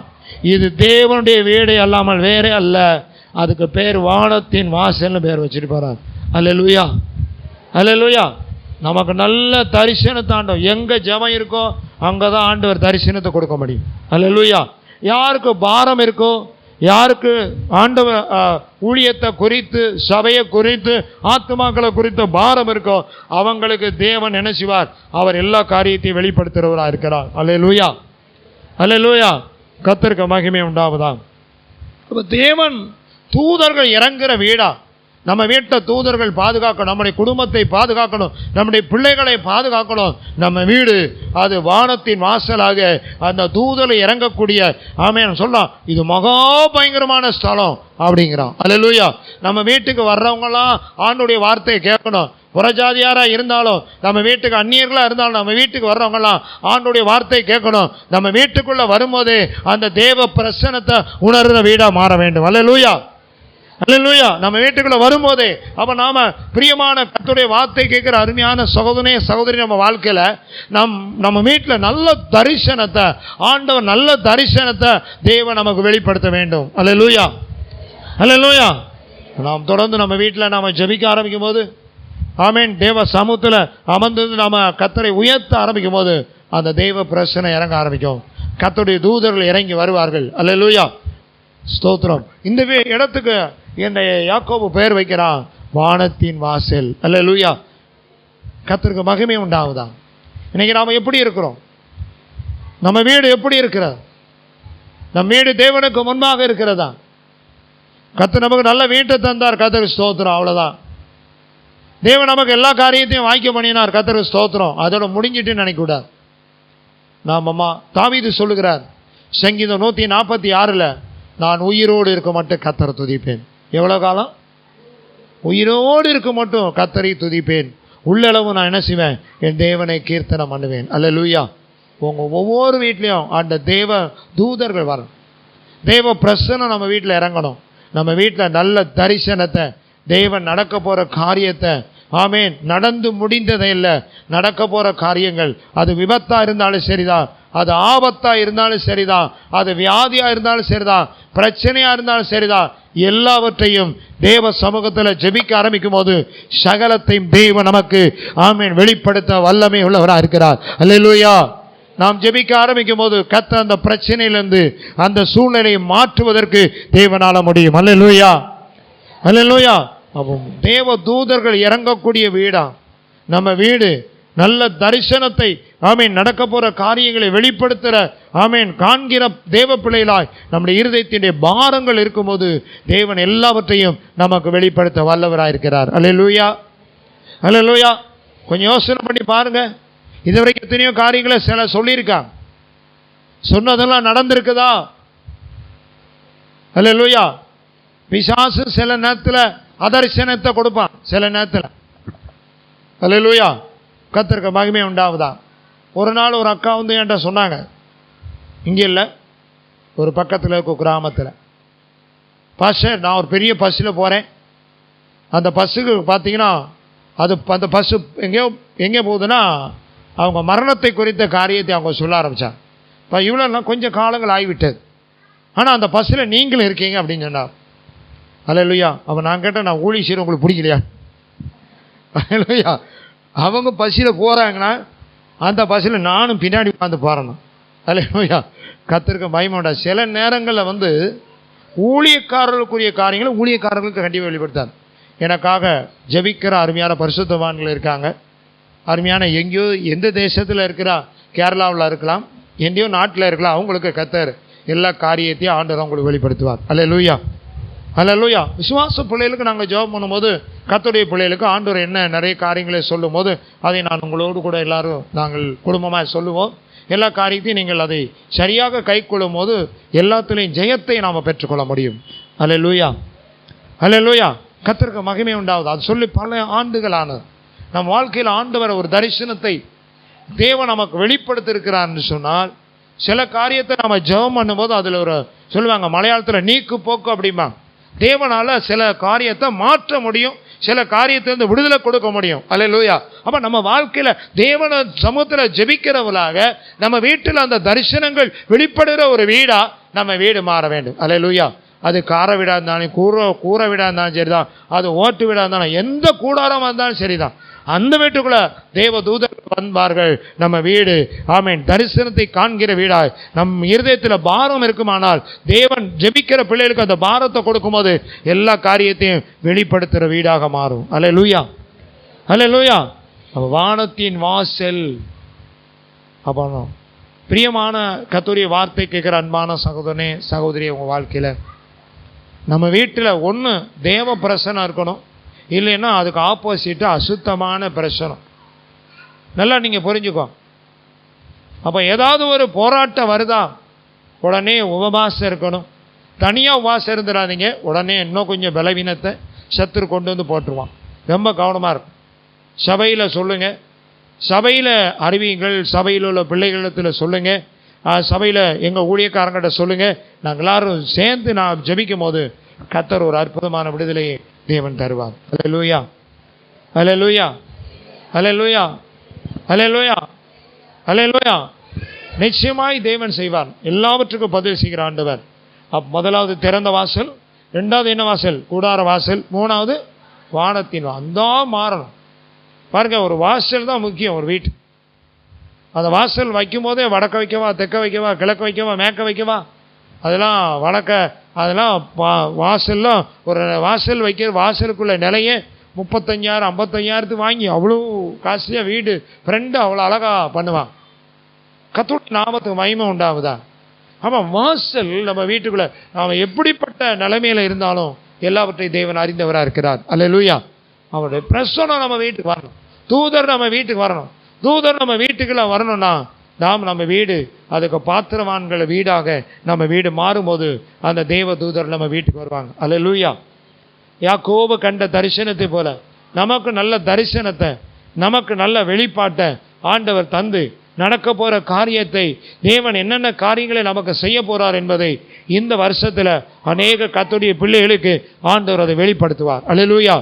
இது தேவனுடைய வீடு அல்லாமல் வேறே அல்ல, அதுக்கு பேர் வானத்தின் வாசல்னு பேர் வச்சுட்டு போறார். அல்லேலூயா, அல்லேலூயா. நமக்கு நல்ல தரிசனத்தை ஆண்டவர் எங்க ஜெபம் இருக்கோ அங்கதான் ஆண்டவர் தரிசனத்தை கொடுக்க முடியும். அல்லேலூயா. யாருக்கு பாரம் இருக்கோ, யாருக்கு ஆண்டவர் ஊழியத்தை குறித்து, சபையை குறித்து, ஆத்துமாக்களை குறித்து பாரம் இருக்கோ அவங்களுக்கு தேவன் என்ன செய்வார்? அவர் எல்லா காரியத்தையும் வெளிப்படுத்துகிறவராக இருக்கிறார். அல்லேலூயா, அல்லேலூயா. கர்த்தருக்கு மகிமை உண்டாவதா. அப்ப தேவன் தூதர்கள் இறங்குற வீடா. நம்ம வீட்டை தூதர்கள் பாதுகாக்கணும், நம்முடைய குடும்பத்தை பாதுகாக்கணும், நம்முடைய பிள்ளைகளை பாதுகாக்கணும். நம்ம வீடு அது வானத்தின் வாசலாக அந்த தூதரை இறங்கக்கூடிய ஆமென் சொல்லலாம். இது மகா பயங்கரமான ஸ்தலம் அப்படிங்கிறான். அல்லேலூயா. நம்ம வீட்டுக்கு வர்றவங்கலாம் ஆண்டவருடைய வார்த்தையை கேட்கணும். புறஜாதியாரா இருந்தாலும், நம்ம வீட்டுக்கு அந்நியர்களா இருந்தாலும், நம்ம வீட்டுக்கு வர்றவங்கலாம் ஆண்டவருடைய வார்த்தையை கேட்கணும். நம்ம வீட்டுக்குள்ள வரும்போது அந்த தேவ பிரசன்னத்தை உணர்கிற வீடா மாற வேண்டும். அல்லேலூயா, அல்லேலூயா. நம்ம வீட்டுக்குள்ள வரும்போதே அப்ப நாம பிரியமான கர்த்தருடைய வார்த்தை கேட்கிற அருமையான சகோதரனே சகோதரி, நம்ம வாழ்க்கையில நம்ம வீட்டில் நல்ல தரிசனத்தை, ஆண்டவர் நல்ல தரிசனத்தை தேவன் நமக்கு வெளிப்படுத்த வேண்டும். அல்லேலூயா, அல்லேலூயா. நாம் தொடர்ந்து நம்ம வீட்டில் நாம ஜெபிக்க ஆரம்பிக்கும் போது ஆமென், தேவ சமூகத்தில் அமர்ந்து நாம கர்த்தரை உயர்த்த ஆரம்பிக்கும் போது அந்த தெய்வ பிரசன்னம் இறங்க ஆரம்பிக்கும். கர்த்தருடைய தூதர்கள் இறங்கி வருவார்கள். அல்லேலூயா, ஸ்தோத்திரம். இந்த இடத்துக்கு இந்த யாக்கோபு பெயர் வைக்கிறான் வானத்தின் வாசல். அல்லேலூயா. கர்த்தருக்கு மகிமை உண்டாவதா. இன்னைக்கு நாம எப்படி இருக்கிறோம்? நம்ம வீடு எப்படி இருக்கிறது? நம் வீடு தேவனுக்கு முன்பாக இருக்கிறதா? கர்த்தர் நமக்கு நல்ல வீட்டை தந்தார், கர்த்தருக்கு ஸ்தோத்திரம். அவ்வளவுதான். தேவன் நமக்கு எல்லா காரியத்தையும் வாய்க்க பண்ணினார், கர்த்தருக்கு ஸ்தோத்திரம். அதோட முடிஞ்சிட்டு நினைக்க கூடாது. நாம தாவீது சொல்லுகிறார் சங்கீதம் 146 நான் உயிரோடு இருக்க மட்டும் கர்த்தரை துதிப்பேன். எவ்வளவு காலம்? உயிரோடு இருக்க மட்டும் கர்த்தரை துதிப்பேன். உள்ளளவு நான் என்ன செய்வேன்? என் தேவனை கீர்த்தனம் பண்ணுவேன். அல்லேலூயா. உங்க ஒவ்வொரு வீட்லையும் அந்த தேவ தூதர்கள் வரணும். தேவ பிரசன்னம் நம்ம வீட்டில் இறங்கணும். நம்ம வீட்டில் நல்ல தரிசனத்தை, தேவன் நடக்க போற காரியத்தை, ஆமேன், நடந்து முடிந்ததை இல்லை, நடக்க போற காரியங்கள், அது விபத்தா இருந்தாலும் சரிதான், அது ஆபத்தா இருந்தாலும் சரிதான், அது வியாதியா இருந்தாலும் சரிதான், பிரச்சனையா இருந்தாலும் சரிதான், எல்லாவற்றையும் தேவ சமூகத்தில் ஜெபிக்க ஆரம்பிக்கும் போது சகலத்தையும் தேவன் நமக்கு ஆமேன் வெளிப்படுத்த வல்லமை உள்ளவராக இருக்கிறார். அல்லேலூயா. நாம் ஜெபிக்க ஆரம்பிக்கும் போது கர்த்தர் அந்த பிரச்சனையிலிருந்து அந்த சூழ்நிலையை மாற்றுவதற்கு தேவனால முடியும். அல்லேலூயா, அல்லேலூயா. அப்போ தேவ தூதர்கள் இறங்கக்கூடிய வீடா நம்ம வீடு. நல்ல தரிசனத்தை ஆமீன், நடக்க போற காரியங்களை வெளிப்படுத்துகிற ஆமீன் காண்கிற தேவ பிள்ளைகளாய் நம்முடைய இருதயத்தினுடைய பாரங்கள் இருக்கும்போது தேவன் எல்லாவற்றையும் நமக்கு வெளிப்படுத்த வல்லவராயிருக்கிறார். அல்லேலூயா, அல்லேலூயா. கொஞ்சம் யோசனை பண்ணி பாருங்க. இதுவரைக்கும் எத்தனையோ காரியங்களை சில சொல்லியிருக்காங்க, சொன்னதெல்லாம் நடந்திருக்குதா? அல்லேலூயா. பிசாசு சில நேரத்தில் அதரிசனத்தை கொடுப்பான், சில நேரத்தில். அல்லேலூயா. கர்த்தருக்கு மகிமை உண்டாவதா. ஒரு நாள் ஒரு அக்கா வந்து என்கிட்ட சொன்னாங்க, இங்கே இல்லை, ஒரு பக்கத்தில் இருக்க கிராமத்தில், பாஸ்டர் நான் ஒரு பெரிய பஸ்ஸில் போகிறேன், அந்த பஸ்ஸுக்கு பார்த்தீங்கன்னா அது அந்த பஸ்ஸு எங்கே போகுதுன்னா அவங்க மரணத்தை குறித்த காரியத்தை அவங்க சொல்ல ஆரம்பித்தாங்க. இப்போ இவ்வளோ கொஞ்சம் காலங்கள் ஆகிவிட்டது, ஆனால் அந்த பஸ்ஸில் நீங்களும் இருக்கீங்க அப்படின்னு சொன்னார். அல்லேலூயா. அப்போ நான் கேட்டேன், நான் ஊழி செய்கிறேன், உங்களுக்கு பிடிக்கலையா? அல்லேலூயா. அவங்க பஸ்ஸில் போகிறாங்கன்னா அந்த பஸ்ஸில் நானும் பின்னாடி உட்காந்து போகிறேன். அல்லேலூயா. கர்த்தருக்கு மகிமை உண்டா. சில நேரங்களில் வந்து ஊழியக்காரர்களுக்குரிய காரியங்களை ஊழியக்காரர்களுக்கு கண்டிப்பாக வெளிப்படுத்தார். எனக்காக ஜெபிக்கிற அருமையான பரிசுத்தவான்கள் இருக்காங்க. அருமையான எங்கேயோ எந்த தேசத்தில் இருக்கிறா, கேரளாவில் இருக்கலாம், எங்கேயோ நாட்டில் இருக்கலாம், அவங்களுக்கு கர்த்தர் எல்லா காரியத்தையும் ஆண்டவர் அவங்களுக்கு வெளிப்படுத்துவார். அல்லேலூயா, அல்லேலூயா. விசுவாச பிள்ளைகளுக்கு நாங்கள் ஜெபம் பண்ணும்போது கர்த்தருடைய பிள்ளைகளுக்கு ஆண்டவர் என்ன நிறைய காரியங்களை சொல்லும் போது அதை நான் உங்களோடு கூட எல்லாரும் நாங்கள் குடும்பமாக சொல்லுவோம். எல்லா காரியத்தையும் நீங்கள் அதை சரியாக கை கொள்ளும் போது எல்லாத்துலேயும் ஜெயத்தை நாம் பெற்றுக்கொள்ள முடியும். அல்லேலூயா, அல்லேலூயா. கர்த்தருக்கு மகிமை உண்டாகுது. அது சொல்லி பல ஆண்டுகளானது. நம் வாழ்க்கையில் ஆண்டவர் ஒரு தரிசனத்தை தேவன் நமக்கு வெளிப்படுத்தியிருக்கிறான்னு சொன்னால் சில காரியத்தை நம்ம ஜெபம் பண்ணும்போது அதில் ஒரு சொல்லுவாங்க மலையாளத்தில் நீக்கு போக்கு அப்படிமா. தேவனால் சில காரியத்தை மாற்ற முடியும், சில காரியத்திலிருந்து விடுதலை கொடுக்க முடியும். அல்லேலூயா. அப்போ நம்ம வாழ்க்கையில் தேவன சமூகத்தில் ஜெபிக்கிறவர்களாக நம்ம வீட்டில் அந்த தரிசனங்கள் வெளிப்படுகிற ஒரு வீடா நம்ம வீடு மாற வேண்டும். அல்லேலூயா. அது கார வீடாக இருந்தாலும் கூரை வீடாக இருந்தாலும் சரிதான், அது ஓட்டு வீடாக இருந்தாலும் எந்த கூடாரமாக இருந்தாலும் சரிதான், அந்த வீட்டுக்குள்ள தேவ தூதர்கள் வந்தார்கள். நம்ம வீடு ஆமென் தரிசனத்தை காண்கிற வீடாய் நம் இருதயத்தில் பாரம் இருக்குமானால் தேவன் ஜெபிக்கிற பிள்ளைகளுக்கு அந்த பாரத்தை கொடுக்கும்போது எல்லா காரியத்தையும் வெளிப்படுத்துகிற வீடாக மாறும். அல்லேலூயா, அல்லேலூயா. வானத்தின் வாசல். அப்போ பிரியமான கர்த்தருடைய வார்த்தை கேட்குற அன்பான சகோதரனே சகோதரி, உங்கள் வாழ்க்கையில் நம்ம வீட்டில் ஒன்று தேவ பிரசனம் இருக்கணும், இல்லைன்னா அதுக்கு ஆப்போசிட்டு அசுத்தமான பிரசனம். நல்லா நீங்கள் புரிஞ்சுக்கோ. அப்போ ஏதாவது ஒரு போராட்டம் வருதா உடனே உபவாசம் இருக்கணும். தனியாக உபவாசம் இருந்துடாதீங்க, உடனே இன்னும் கொஞ்சம் பலவீனத்தை சத்துரு கொண்டு வந்து போட்டுருவான். ரொம்ப கவனமாக இருக்கும். சபையில் சொல்லுங்கள், சபையில் அறிவியுங்கள், சபையில் உள்ள பிள்ளைகளிடத்தில் சொல்லுங்கள், சபையில் எங்கள் ஊழியக்காரங்கிட்ட சொல்லுங்கள். நாங்கள் எல்லாரும் சேர்ந்து நான் ஜெபிக்கும் போது கர்த்தர் ஒரு அற்புதமான விடுதலையை தேவன் தருவார். அல்லேலூயா, அல்லேலூயா, அல்லேலூயா, அல்லேலூயா, அல்லேலூயா. நிச்சயமாய் தேவன் செய்வார். எல்லாவற்றுக்கும் பதில் செய்கிற ஆண்டவர். முதலாவது திறந்த வாசல், ரெண்டாவது என்ன வாசல்? கூடார வாசல். மூணாவது வானத்தின் அந்த மாறணும். பாருங்க, ஒரு வாசல் தான் முக்கியம் ஒரு வீட்டு. அந்த வாசல் வைக்கும் போதே வடக்க வைக்கவா, தெற்க வைக்கவா, கிழக்க வைக்கவா, மேற்க வைக்கவா, அதெல்லாம் வடக்க, அதெல்லாம் வாசல்லாம் ஒரு வாசல் வைக்கிற வாசலுக்குள்ள நிலையே 35,000 55,000 வாங்கி அவ்வளோ காஸ்ட்லியாக வீடு ஃப்ரெண்டு அவ்வளோ அழகாக பண்ணுவான். கர்த்தருடைய நாமத்துக்கு மகிமை உண்டாகுதா? ஆமாம், வாசல் நம்ம வீட்டுக்குள்ளே நாம் எப்படிப்பட்ட நிலைமையில் இருந்தாலும் எல்லாவற்றையும் தேவன் அறிந்தவராக இருக்கிறார். அல்லேலூயா. அவருடைய பிரசன்னம் நம்ம வீட்டுக்கு வரணும், தூதர் நம்ம வீட்டுக்கு வரணும். தூதர் நம்ம வீட்டுக்குள்ள வரணும்னா நம்ம வீடு அதுக்கு பாத்திரவான்கள் வீடாக நம்ம வீடு மாறும்போது அந்த தேவ தூதர் நம்ம வீட்டுக்கு வருவாங்க. அல்லேலூயா. யாக்கோபு கண்ட தரிசனத்தை போல நமக்கு நல்ல தரிசனத்தை, நமக்கு நல்ல வெளிப்பாட்டை ஆண்டவர் தந்து நடக்க போகிற காரியத்தை தேவன் என்னென்ன காரியங்களை நமக்கு செய்ய போகிறார் என்பதை இந்த வருஷத்தில் அநேக கர்த்தருடைய பிள்ளைகளுக்கு ஆண்டவர் அதை வெளிப்படுத்துவார். அல்லேலூயா.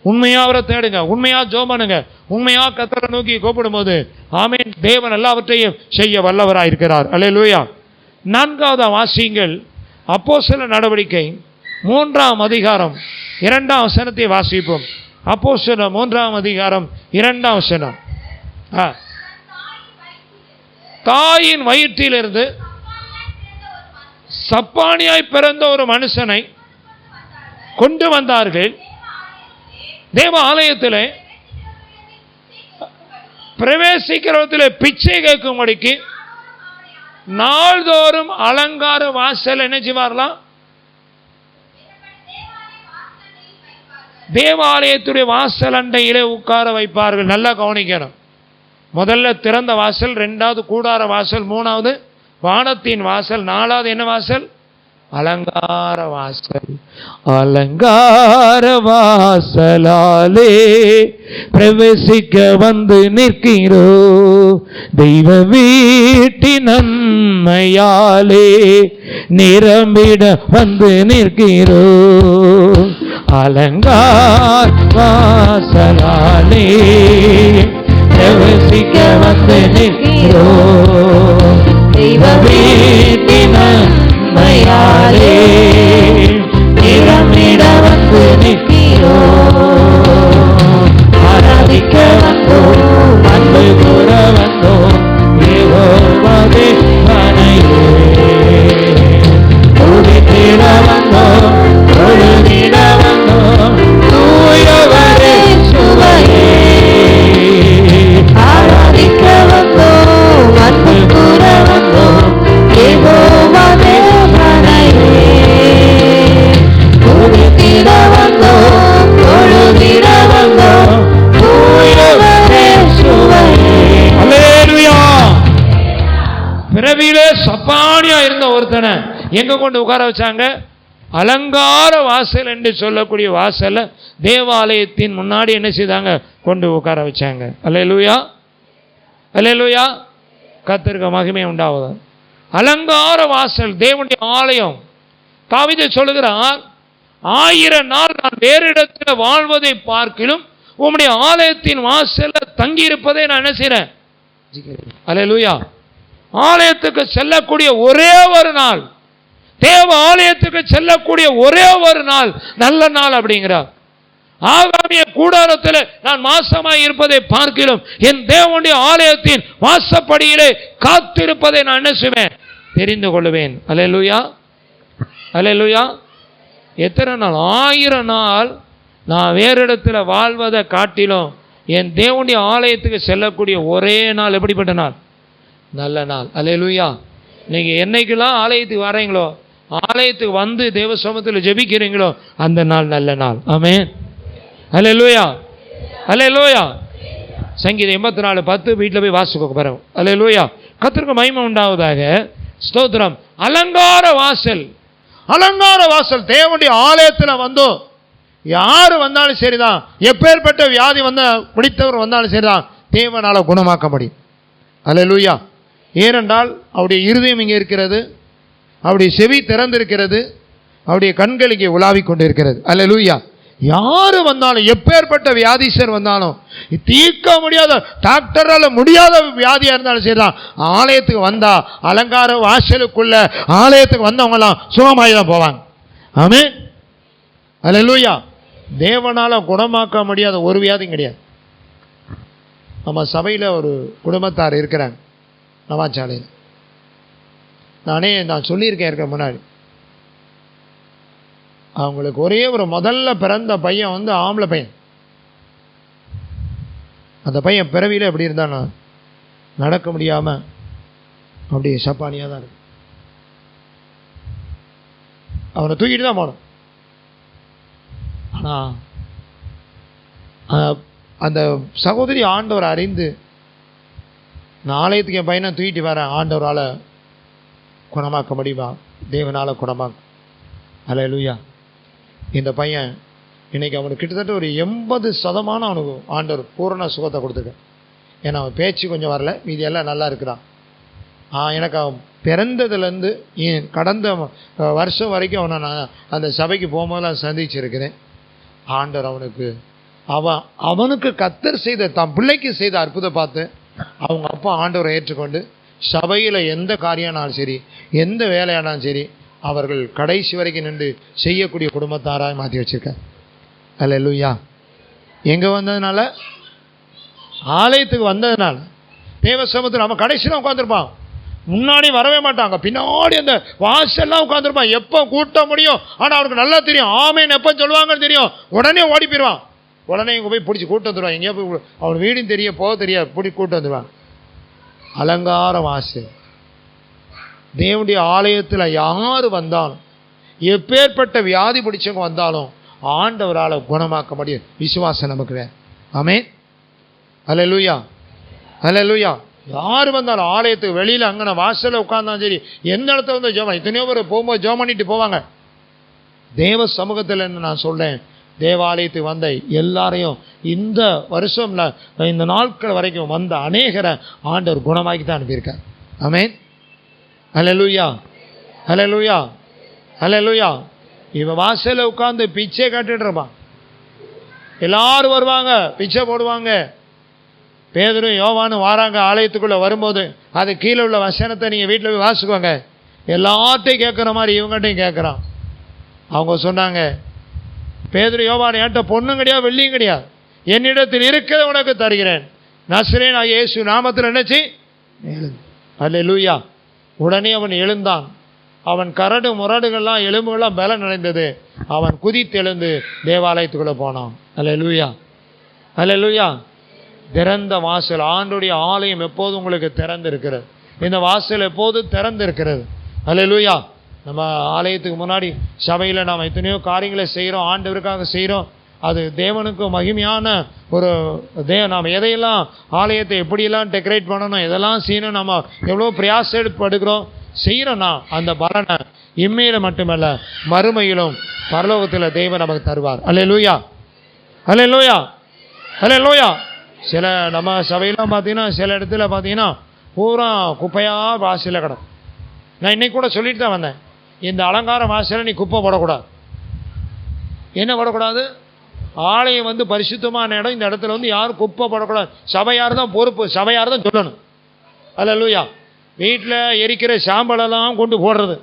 உண்மையாக அவரை தேடுங்க, உண்மையாக ஜெபம் பண்ணுங்க, உண்மையாக கர்த்தரை நோக்கி கூப்பிடும் போது ஆமென் தேவன் எல்லாவற்றையும் செய்ய வல்லவராக இருக்கிறார். அல்லேலூயா. 4வது வாசியுங்கள். அப்போஸ்தலர் நடவடிக்கை 3ஆம் அதிகாரம் 2ஆம் வசனத்தை வாசிப்போம். அப்போஸ்தலர் 3ஆம் அதிகாரம் 2ஆம் வசனம். தாயின் வயிற்றிலிருந்து சப்பானியாய் பிறந்த ஒரு மனுஷனை கொண்டு வந்தார்கள். தேவ ஆலயத்தில் பிரவேசிக்கிறவத்தில் பிச்சை கேட்கும்படிக்கு நாள்தோறும் அலங்கார வாசல் என்ன செய்வார்களாம்? தேவாலயத்துடைய வாசல் அண்டையிலே உட்கார வைப்பார்கள். நல்லா கவனிக்கணும். முதல்ல திறந்த வாசல், 2வது கூடார வாசல், 3வது வானத்தின் வாசல், 4வது என்ன வாசல்? அலங்கார வாசல். அலங்கார வாசலாலே பிரவேசிக்க வந்து நிற்கிறோ, தெய்வ வீட்டின் நன்மையாலே நிரம்பிட வந்து நிற்கிறோ. அலங்கார வாசலாலே பிரவேசிக்க வந்து நிற்கிறோ, தெய்வ வீட்டின் நன்மையாலே நிரம்பிட வந்து நிற்கிறோ. ஆராதிக்க வந்தோம், அன்பு கூற வந்தோம், யெகோவா தேவனையே துதித்திட வந்தோம், தொழுதிட வந்தோம், தூயவரே சுவையே. ஆராதிக்க வந்தோம், அன்பு கூற வந்தோம், பிறவியிலே சப்பானியா இருந்த ஒருத்தனை எங்க கொண்டு உட்கார வச்சாங்க? அலங்கார வாசல் என்று சொல்லக்கூடிய வாசல்ல தேவாலயத்தின் முன்னாடி என்ன செய்தாங்க? கொண்டு உட்கார வச்சாங்க. அல்லேலூயா, அல்லேலூயா. கர்த்தருக்கு மகிமை உண்டாவது. அலங்கார வாசல், தேவனுடைய ஆலயம். தாவீது சொல்லுகிறார், 1000 நாள் நான் வேறு இடத்துல வாழ்வதை பார்க்கிலும் உம்முடைய ஆலயத்தின் வாசல்ல தங்கி இருப்பதை நான் என்ன செய்றேன்? அல்லேலூயா. ஆலயத்துக்கு செல்லக்கூடிய ஒரே ஒரு நாள், தேவ ஆலயத்துக்கு செல்லக்கூடிய ஒரே ஒரு நாள் நல்ல நாள் அப்படிங்கிறார். ஆகாமிய கூடாரத்தில் நான் மாசமாய் இருப்பதை பார்க்கிறோம் என் தேவனுடைய ஆலயத்தின் வாசப்படியிலே காத்திருப்பதை நான் என்ன செய்வேன்? தெரிந்து கொள்வேன். அல்லேலூயா, அல்லேலூயா. எத்தனை நாள்? 1000 நாள் நான் வேறு இடத்துல வாழ்வதை காட்டிலும் என் தேவனுடைய ஆலயத்துக்கு செல்லக்கூடிய ஒரே நாள் எப்படிப்பட்ட நாள்? நல்ல நாள். அல்லேலூயா. நீங்க என்னைக்கெல்லாம் ஆலயத்துக்கு வரீங்களோ, ஆலயத்துக்கு வந்து தேவ சமூகத்தில் ஜெபிக்கிறீங்களோ, அந்த நாள் நல்ல நாள். ஆமென். அல்லேலூயா, அல்லேலூயா. சங்கீதம் 84:10 வீட்டில் போய் வாசிக்க பாருங்க. அல்லேலூயா. கர்த்தருக்கு மகிமை உண்டாவதாக. ஸ்தோத்திரம். அலங்கார வாசல், அலங்கார வாசல். தேவனுடைய ஆலயத்தில் வந்தோம், யாரு வந்தாலும் சரிதான், எப்பேற்பட்ட வியாதி வந்த பிடித்தவர் வந்தாலும் சரிதான், தேவனால குணமாக்க முடியும். அல்லேலூயா. ஏனென்றால் அவருடைய இருதயம் இங்கே இருக்கிறது, அவருடைய செவி திறந்திருக்கிறது, அவருடைய கண்கள் இங்கே உலாவிக் கொண்டிருக்கிறது. அல்லேலூயா. யாரு வந்தாலும், எப்பேற்பட்ட வியாதிசர் வந்தாலும், தீர்க்க முடியாத, டாக்டரால முடியாத வியாதியா இருந்தாலும் சரிதான், ஆலயத்துக்கு வந்தா அலங்கார வாசலுக்குள்ள ஆலயத்துக்கு வந்தவங்கலாம் சுகமாய் தான் போவாங்க. ஆமென். அல்லேலூயா. தேவனால குணமாக்க முடியாத ஒரு வியாதியும் கிடையாது. நம்ம சபையில் ஒரு குடும்பத்தார் இருக்கிறாங்க, நவாச்சாலையில். நான் சொல்லியிருக்கேன் இருக்க முன்னாடி. அவங்களுக்கு ஒரே ஒரு முதல்ல பிறந்த பையன் வந்து ஆம்பளை பையன். அந்த பையன் பிறவியில் எப்படி இருந்தானா, நடக்க முடியாமல் அப்படியே சப்பானியாக தான் இருக்கு. அவனை தூக்கிட்டு தான் போனோம். ஆனால் அந்த சகோதரி ஆண்டவர் அறிந்து, நான் ஆலயத்துக்கு என் பையனை தூக்கிட்டு வரேன், ஆண்டவரால் குணமாக்க முடியுமா? தேவனால் குணமாக்க. அல்லேலூயா. இந்த பையன் இன்னைக்கு அவனுக்கு கிட்டத்தட்ட ஒரு 80% அவனுக்கு ஆண்டவர் பூரண சுகத்தை கொடுத்துருக்கேன். ஏன்னா அவன் பேச்சு கொஞ்சம் வரல, மீதி எல்லாம் நல்லா இருக்கிறான். எனக்கு அவன் பிறந்ததுலேருந்து கடந்த வருஷம் வரைக்கும் அவனை நான் அந்த சபைக்கு போகும்போதெல்லாம் சந்திச்சிருக்கிறேன். ஆண்டவர் அவனுக்கு கர்த்தர் செய்த, தம் பிள்ளைக்கு செய்த அற்புதம் பார்த்து அவங்க அப்பா ஆண்டவரை ஏற்றுக்கொண்டு சபையில் எந்த காரியம்னாலும் சரி, எந்த வேலையானாலும் சரி, அவர்கள் கடைசி வரைக்கும் நின்று செய்யக்கூடிய குடும்பத்தாராக மாற்றி வச்சிருக்கார். அல்லேலூயா. எங்கே வந்ததுனால? ஆலயத்துக்கு வந்ததுனால. தேவ சமூகத்தில் நம்ம கடைசியில் உட்காந்துருப்பான், முன்னாடி வரவே மாட்டாங்க, பின்னாடி அந்த வாசல்லாம் உட்காந்துருப்பான். எப்போ கூட்ட முடியும், ஆனால் அவனுக்கு நல்லா தெரியும் ஆமேன் எப்போ சொல்லுவாங்கன்னு தெரியும். உடனே ஓடி போயிடுவான், உடனே இங்கே போய் பிடிச்சி கூட்டு வந்துடுவான். எங்கேயோ போய் அவன் வீடும் தெரிய போக தெரியாது, பிடிச்சி கூட்டு வந்துடுவான். அலங்கார வாசல். தேவனுடைய ஆலயத்தில் யார் வந்தாலும், எப்பேற்பட்ட வியாதி பிடிச்சவங்க வந்தாலும் ஆண்டவரால் குணமாக்க முடியும். விசுவாசம் நமக்கு வேணும். ஆமென். அல்லேலூயா, அல்லேலூயா. யார் வந்தாலும் ஆலயத்துக்கு வெளியில் அங்கே வாசலில் உட்கார்ந்தாலும் சரி, எந்த இடத்துல வந்து ஜெபம், எத்தனையோ பேர் போகும்போது ஜெபம் பண்ணிட்டு போவாங்க. தேவ சமூகத்தில் நான் சொல்கிறேன், தேவாலயத்துக்கு வந்த எல்லாரையும் இந்த வருஷம்ல இந்த நாட்கள் வரைக்கும் வந்த அநேகரை ஆண்டவர் குணமாக்கி தான் அனுப்பியிருக்கார். ஆமென். அல்லேலூயா, அல்லேலூயா, அல்லேலூயா. இவன் வாசலில் உட்கார்ந்து பிச்சை காட்டுட்டு இருப்பான். எல்லாரும் வருவாங்க, பிச்சை போடுவாங்க. பேதுரும் யோவானும் வாராங்க ஆலயத்துக்குள்ளே வரும்போது, அது கீழே உள்ள வசனத்தை நீங்கள் வீட்டில் போய் வாசிக்குவாங்க. எல்லாத்தையும் கேட்குற மாதிரி இவங்ககிட்டையும் கேட்குறான். அவங்க சொன்னாங்க, பேதுரு யோவான், என்கிட்ட பொண்ணும் கிடையாது வெள்ளியும் கிடையாது, என்னிடத்தில் இருக்கிறத உனக்கு தருகிறேன், நசரேன் இயேசு நாமத்தில் நினைச்சு எழுந்து. அல்லேலூயா. உடனே அவன் எழுந்தான். அவன் கரடு முரடுகள்லாம் எலும்புகள்லாம் பலம் நிறைந்தது. அவன் குதித்து எழுந்து தேவாலயத்துக்குள்ளே போனான். அல்லேலூயா, அல்லேலூயா. திறந்த வாசல். ஆண்டுடைய ஆலயம் எப்போதும் உங்களுக்கு திறந்து இருக்கிறது. இந்த வாசல் எப்போதும் திறந்து இருக்கிறது. அல்லேலூயா. நம்ம ஆலயத்துக்கு முன்னாடி சபையில் நாம் எத்தனையோ காரியங்களை செய்கிறோம், ஆண்டவருக்காக செய்கிறோம். அது தேவனுக்கு மகிமையான ஒரு நாம் எதையெல்லாம் ஆலயத்தை எப்படியெல்லாம் டெக்கரேட் பண்ணணும், எதெல்லாம் செய்யணும், நம்ம எவ்வளோ பிரயாசப்படுகிறோம் செய்கிறோன்னா அந்த பலனை இம்மையில மட்டுமல்ல மறுமையிலும் பரலோகத்தில் தேவன் நமக்கு தருவார். அல்லேலூயா, அல்லேலூயா, அல்லேலூயா. சில நம்ம சபையெல்லாம் பார்த்தீங்கன்னா சில இடத்துல பார்த்தீங்கன்னா பூரா குப்பையாக வாசலில் கிடக்கும். நான் இன்னைக்கு கூட சொல்லிட்டு தான் வந்தேன், இந்த அலங்கார வாசலில் நீ குப்பை போடக்கூடாது. என்ன போடக்கூடாது? ஆலயம் பரிசுத்தமான இடம். இந்த இடத்துல யாரும் குப்பை போடக்கூடாது. சபையார் தான் பொறுப்பு, சபையார் தான் சொல்லணும். அல்லேலூயா. வீட்டில் எரிக்கிற சாம்பலெல்லாம் கொண்டு போடுறது,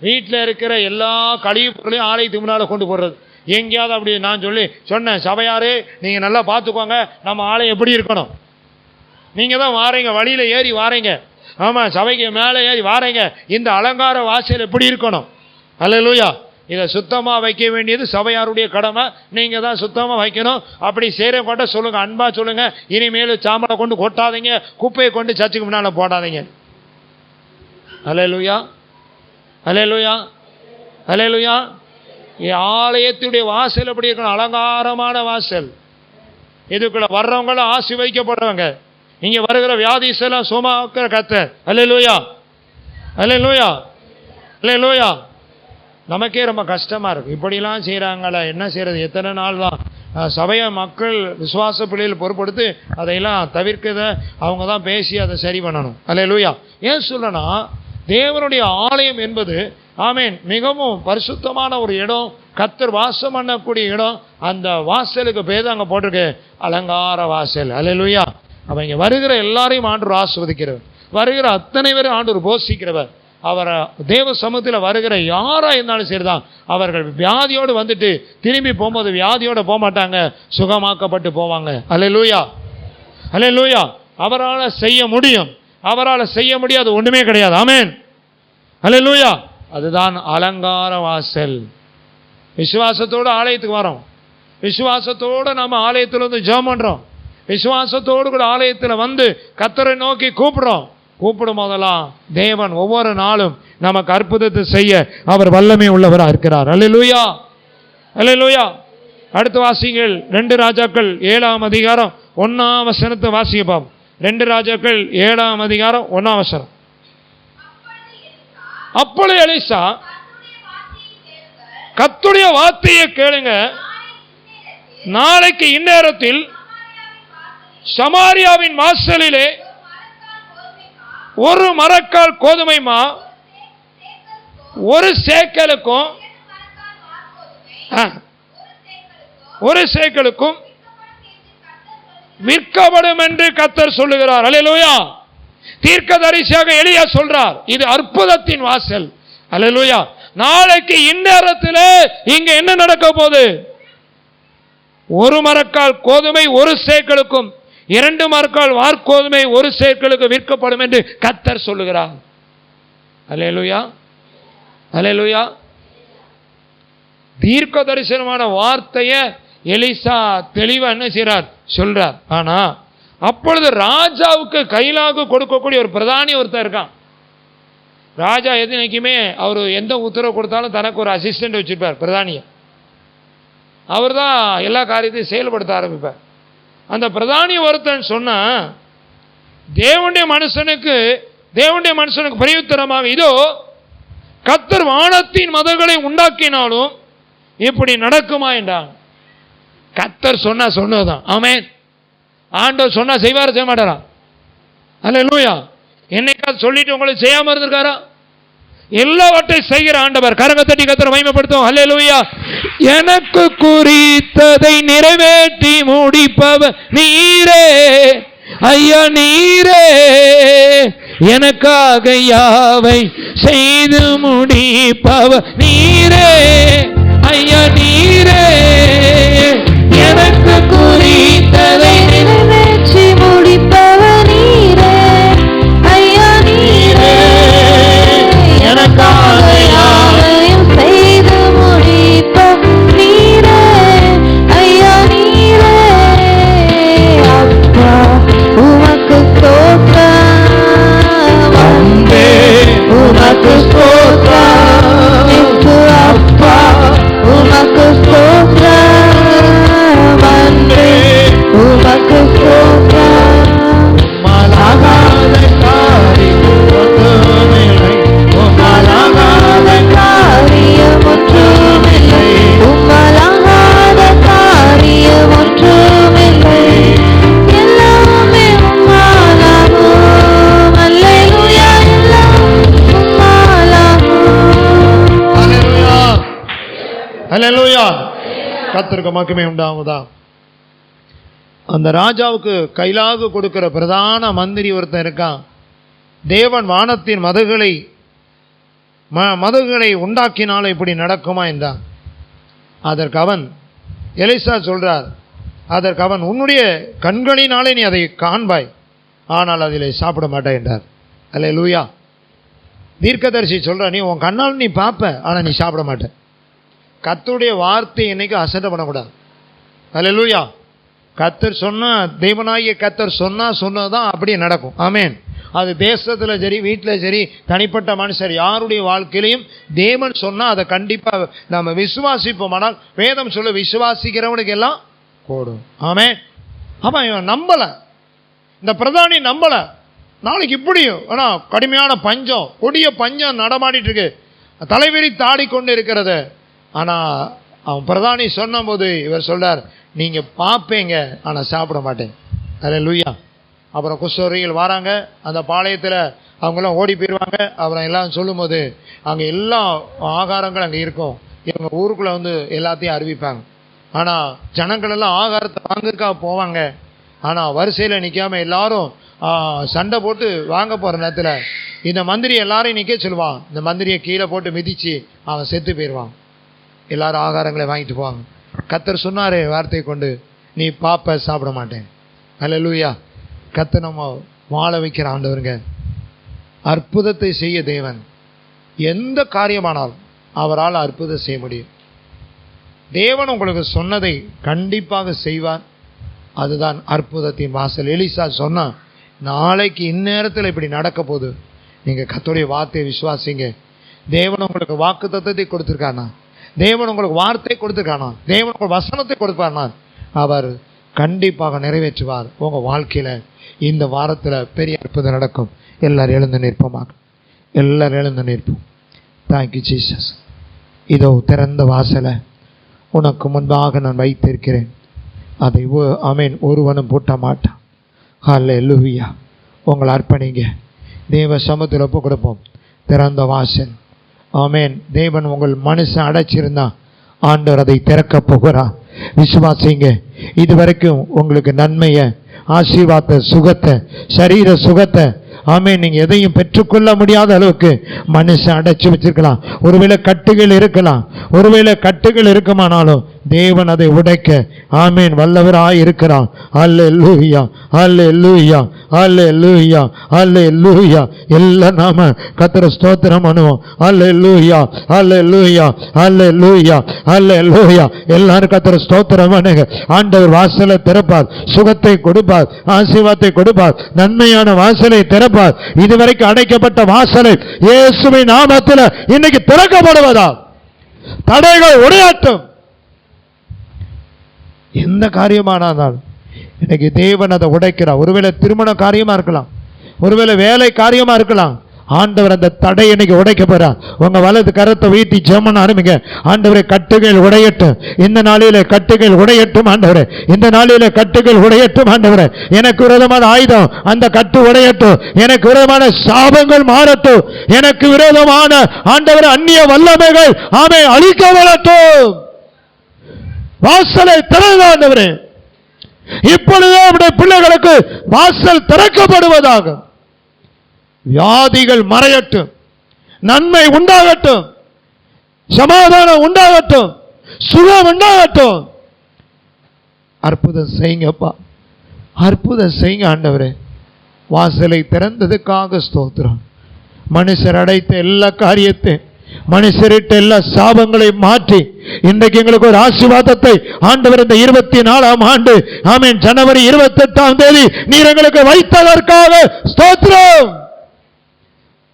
வீட்டில் இருக்கிற எல்லா கழிவுகளையும் ஆலயத்துக்கு முன்னால் கொண்டு போடுறது. எங்கேயாவது அப்படி நான் சொன்னேன், சபையாரே நீங்கள் நல்லா பார்த்துக்கோங்க, நம்ம ஆலயம் எப்படி இருக்கணும். நீங்கள் தான் வாரீங்க, வழியில் ஏறி வாரீங்க, ஆமாம் சபைக்கு மேலே ஏறி வாரீங்க, இந்த அலங்கார வாசல் எப்படி இருக்கணும். அல்லேலூயா. இதை சுத்தமாக வைக்க வேண்டியது சபையாருடைய கடமை. நீங்கள் தான் சுத்தமாக வைக்கணும். அப்படி செய்கிற கொண்ட சொல்லுங்கள், அன்பாக சொல்லுங்கள், இனிமேல் சாம்பலை கொண்டு கொட்டாதீங்க, குப்பையை கொண்டு சர்ச்சுக்கு முன்னால் போடாதீங்க. அல்லேலூயா, அல்லேலூயா, அல்லேலூயா. ஆலயத்துடைய வாசல் எப்படி இருக்கணும்? அலங்காரமான வாசல். இதுக்குள்ள வர்றவங்களும் ஆசீர்வதிக்கப்படுறவங்க, இங்கே வருகிற வியாதிசெல்லாம் சுகமாக்குற கர்த்தர். அல்லேலூயா, அல்லேலூயா, அல்லேலூயா. நமக்கே ரொம்ப கஷ்டமாக இருக்குது, இப்படிலாம் செய்கிறாங்களா, என்ன செய்கிறது? எத்தனை நாள் தான் சபையை மக்கள் விசுவாச பிள்ளைகள் பொறுப்படுத்து அதையெல்லாம் தவிர்க்கத அவங்க தான் பேசி அதை சரி பண்ணணும். அல்லேலூயா. ஏன் சொல்லனா, தேவனுடைய ஆலயம் என்பது ஆமேன் மிகவும் பரிசுத்தமான ஒரு இடம், கர்த்தர் வாசம் பண்ணக்கூடிய இடம். அந்த வாசலுக்கு பேர் அங்கே போட்டிருக்கு அலங்கார வாசல். அல்லேலூயா. அவன் இங்கே வருகிற எல்லாரையும் ஆண்டவர் ஆசீர்வதிக்கிறவர், வருகிற அத்தனை பேரும் ஆண்டவர் போஷிக்கிறவர். அவரை தேவ சமூகத்தில் வருகிற யாராக இருந்தாலும் சரிதான், அவர்கள் வியாதியோடு வந்துட்டு திரும்பி போகும்போது வியாதியோடு போக மாட்டாங்க, சுகமாக்கப்பட்டு போவாங்க. அல்லேலூயா, அல்லேலூயா. அவரால் செய்ய முடியும், அவரால் செய்ய முடியாது ஒன்றுமே கிடையாது. ஆமென், அல்லேலூயா. அதுதான் அலங்கார வாசல். விசுவாசத்தோடு ஆலயத்துக்கு வரோம், விசுவாசத்தோடு நம்ம ஆலயத்தில் ஜெபம் பண்ணுறோம், விசுவாசத்தோடு கூட ஆலயத்தில் கர்த்தரை நோக்கி கூப்பிடும் போதெல்லாம் தேவன் ஒவ்வொரு நாளும் நமக்கு அற்புதத்தை செய்ய அவர் வல்லமை உள்ளவராக இருக்கிறார். அல்லேலூயா, அல்லேலூயா. அடுத்த வாசிங்கள் 2 ராஜாக்கள் 7ஆம் அதிகாரம் 1ஆம் வசனத்தை வாசிப்போம். 2 ராஜாக்கள் 7ஆம் அதிகாரம் 1ஆம் வசனம். அப்பொழுது எலிசா, கர்த்தருடைய வார்த்தையை கேளுங்க, நாளைக்கு இந்நேரத்தில் சமாரியாவின் வாசலிலே ஒரு மரக்கால் கோதுமை மா 1 சேக்கலுக்கும் 1 சேக்கலுக்கும் விற்கப்படும் என்று கர்த்தர் சொல்லுகிறார். அல்லேலூயா. தீர்க்கதரிசியாக எலியா சொல்றார், இது அற்புதத்தின் வாசல். அல்லேலூயா. நாளைக்கு இந்நேரத்தில் இங்க என்ன நடக்க போகுது? 1 மரக்கால் கோதுமை 1 சேக்கலுக்கும் 2 மரக்கால் வார்கோதுமை 1 சேக்கலுக்கு விற்கப்படும் என்று கர்த்தர் சொல்லுகிறார். அல்லேலூயா, அல்லேலூயா. தீர்க்க தரிசனமான வார்த்தையை எலிசா தெளிவா என்ன செய்றார்? சொல்றார். ஆனா அப்பொழுது ராஜாவுக்கு கைலாகு கொடுக்கக்கூடிய ஒரு பிரதானி ஒருத்தர் இருக்கான். ராஜா எதுனைக்குமே அவர் எந்த உத்தரவு கொடுத்தாலும் தனக்கு ஒரு அசிஸ்டன்ட் வச்சிருப்பார், பிரதானிய. அவர் தான் எல்லா காரியத்தையும் செயல்படுத்த ஆரம்பிப்பார். அந்த பிரதானி ஒருத்தன் சொன்னா, தேவனுடைய மனுஷனுக்கு பிரயுத்தரமாக, இதோ கர்த்தர் வானத்தின் மதங்களை உண்டாக்கினாலும் இப்படி நடக்குமா என்றான். கர்த்தர் சொன்னதுதான். ஆமென். ஆண்டவர் சொன்னா செய்வாரா செய்ய மாட்டாரா? அல்லேலூயா. என்னைக்காவது சொல்லிட்டு உங்களுக்கு செய்யாம இருந்திருக்காரா? எல்லாவற்றையும் செய்கிற ஆண்டவர். கரங்க தட்டி கர்த்தரை மகிமைப்படுத்தும். அல்லேலூயா. எனக்கு குறித்ததை நிறைவேற்றி முடிப்பவர் நீரே, ஐயா நீரே, எனக்காக யாவை செய்து முடிப்பவர் நீரே, ஐயா நீரே, எனக்கு குறித்ததை நிறைவேற்றி முடிப்பவர் நீரே, ஐயா நீரே, எனக்காக யாவையும் செய்து முடிப்பவர் நீரே, ஐயா நீரே. அப்பா உமக்கு ஸ்தோத்திரம், வந்தே உமக்கு ஸ்தோத்திரம், அப்பா உமக்கு ஸ்தோத்திரம், அல்லேலூயா. கர்த்தருக்கு மகிமை உண்டாவதா. அந்த ராஜாவுக்கு கைலாகு கொடுக்கிற பிரதான மந்திரி ஒருத்தன் இருக்கான். தேவன் வானத்தின் மதகுகளை உண்டாக்கினாலும் இப்படி நடக்குமா என்றான். அதற்கு அவன், எலிசா சொல்றார், அதற்கு அவன், உன்னுடைய கண்களினாலே நீ அதை காண்பாய், ஆனால் அதில் சாப்பிட மாட்டாய் என்றார். அல்லேலூயா. தீர்க்கதரிசி சொல்ற, நீ உன் கண்ணால் நீ பார்ப்ப, ஆனால் நீ சாப்பிட மாட்ட. கர்த்தருடைய வார்த்தை என்னைக்கு அசட்டை பண்ணக்கூடாது. அல்லேலூயா. கர்த்தர் சொன்னா, தேவனாகிய கர்த்தர் சொன்னதான் அப்படியே நடக்கும். ஆமென். அது தேசத்தில் சரி, வீட்டில் சரி, தனிப்பட்ட மனுஷர் யாருடைய வாழ்க்கையிலையும் தேவன் சொன்னால் அதை கண்டிப்பாக நம்ம விசுவாசிப்போம். ஆனால் வேதம் சொல்ல, விசுவாசிக்கிறவனுக்கு எல்லாம் கூடும். ஆமென். அவன் இவன் நம்பலை, இந்த பிரதானி நம்பலை. நாளைக்கு இப்படியும் ஆனால் கடுமையான பஞ்சம், கொடிய பஞ்சம் நடமாடிட்டு இருக்கு, தலைவிரி தாடி கொண்டு இருக்கிறது. ஆனால் அவன் பிரதானி சொன்ன போது இவர் சொல்றார், நீங்கள் பார்ப்பீங்க ஆனால் சாப்பிட மாட்டேன். அல்லேலூயா. அப்புறம் குஷ்டரோகிகள் வராங்க, அந்த பாளையத்தில் அவங்களாம் ஓடி போயிடுவாங்க. அப்புறம் எல்லாம் சொல்லும்போது அங்கே எல்லா ஆகாரங்கள் அங்கே இருக்கும். இவங்க ஊருக்குள்ளே வந்து எல்லாத்தையும் அறிவிப்பாங்க. ஆனால் ஜனங்கள் எல்லாம் ஆகாரத்தை வாங்கறதுக்காக போவாங்க. ஆனால் வரிசையில் நிற்காம எல்லாரும் சண்டை போட்டு வாங்க போகிற நேரத்தில் இந்த மந்திரி எல்லாரையும் நிற்க சொல்லுவான். இந்த மந்திரியை கீழே போட்டு மிதித்து அவன் செத்து போயிடுவான். எல்லாரும் ஆகாரங்களை வாங்கிட்டு போவாங்க. கர்த்தர் சொன்னார் வார்த்தையை கொண்டு, நீ பாப்ப சாப்பிட மாட்டேன். அல்லேலூயா. கர்த்தர் நம்ம வாழ வைக்கிற ஆண்டவருங்க. அற்புதத்தை செய்ய தேவன் எந்த காரியமானாலும் அவரால் அற்புதம் செய்ய முடியும். தேவன் உங்களுக்கு சொன்னதை கண்டிப்பாக செய்வார். அதுதான் அற்புதத்தின் வாசல். எலிசா சொன்னா, நாளைக்கு இந்நேரத்தில் இப்படி நடக்க போகுது, நீங்கள் கர்த்தருடைய வார்த்தையை விசுவாசிங்க. தேவன் உங்களுக்கு வாக்கு தத்தத்தை கொடுத்துருக்கானா, தேவன் உங்களுக்கு வார்த்தை கொடுத்துருக்கானா, தேவன் உங்களுக்கு வசனத்தை கொடுப்பார்னா அவர் கண்டிப்பாக நிறைவேற்றுவார். உங்கள் வாழ்க்கையில் இந்த வாரத்தில் பெரிய அற்புதம் நடக்கும். எல்லாரும் எழுந்து நிற்போமாக, எல்லாரும் எழுந்து நிற்போம். Thank you Jesus. இதோ திறந்த வாசலை உனக்கு முன்பாக நான் வைத்திருக்கிறேன், அதை ஆமென் ஒருவனும் பூட்ட மாட்டான். அல்லேலூயா. உங்களை அர்ப்பணிங்க, தேவ சமூகத்தில் ஒப்பு கொடுப்போம். திறந்த வாசல். ஆமென். தேவன் உங்கள் மனசை அடைச்சிருந்தா ஆண்டவர் அதை திறக்க போகிறார். விசுவாசிங்க. இதுவரைக்கும் உங்களுக்கு நன்மையை, ஆசீர்வாத சுகத்தை, சரீர சுகத்தை, ஆமென், நீங்க எதையும் பெற்றுக்கொள்ள முடியாத அளவுக்கு மனுஷன் அடைச்சு வச்சிருக்கலாம். ஒருவேளை கட்டுகள் இருக்கலாம், ஒருவேளை கட்டுகள் இருக்குமானாலும் தேவன் அதை உடைக்க ஆமென் வல்லவராய் இருக்கிறான். அல்லேலூயா, அல்லேலூயா, அல்லேலூயா, அல்லேலூயா. எல்லாம் நாம கர்த்தரை ஸ்தோத்திரம் பண்ணுவோம். அல்லேலூயா, அல்லேலூயா, அல்லேலூயா, அல்லேலூயா. எல்லாரும் கர்த்தரை ஸ்தோத்திரம் பண்ணுங்க. ஆண்டவர் வாசலை திறப்பார், சுகத்தை கொடுப்பார், ஆசீர்வாதத்தை கொடுப்பார், நன்மையான வாசலை திறப்பார். இதுவரைக்கும் அடைக்கப்பட்ட வாசலை இயேசுவின் நாமத்தில் இன்னைக்கு திறக்கப்படுவதா. தடைகள் உடையாட்டும். எந்த காரியமானாலும் இன்னைக்கு தேவன் அதை உடைக்கிறார். ஒருவேளை திருமண காரியமா இருக்கலாம், ஒருவேளை வேலை காரியமா இருக்கலாம். ஆண்டவர் அந்த தடை இன்னைக்கு உடைக்க போறார். உங்க வலது கரத்தை வீட்டி ஜெபம் ஆரம்பிங்க. ஆண்டவரே, கட்டுகள் உடையட்டும். இந்த நாளிலே கட்டுகள் உடையட்டும் ஆண்டவரே. இந்த நாளிலே கட்டுகள் உடையட்டும் ஆண்டவரே. எனக்கு விரோதமான ஆயுதம் அந்த கட்டு உடையட்டும். எனக்கு விரோதமான சாபங்கள் மாறட்டும். எனக்கு விரோதமான ஆண்டவரே அந்நிய வல்லமைகள் ஆமென் அழிக்கப்படட்டும். வாசலை திறந்த ஆண்டவரே, இப்பொழுதே நம்முடைய பிள்ளைகளுக்கு வாசல் திறக்கப்படுவதாக. வியாதிகள் மறையட்டும், நன்மை உண்டாகட்டும், சமாதானம் உண்டாகட்டும், சுகம் உண்டாகட்டும். அற்புதம் செய்யுங்கப்பா, அற்புதம் செய்யுங்க ஆண்டவரே. வாசலை திறந்ததுக்காக ஸ்தோத்திரம். மனுஷர் அடைத்த எல்லா காரியத்தை, மனுஷரிட்ட எல்லா சாபங்களை மாற்றி இன்றைக்கு எங்களுக்கு ஒரு ஆசீர்வாதத்தை ஆண்டவர் இந்த 24ஆம் ஆண்டு ஆமென் ஜனவரி 28ஆம் தேதி நீர் எங்களுக்கு வைத்ததற்காக ஸ்தோத்திரம்.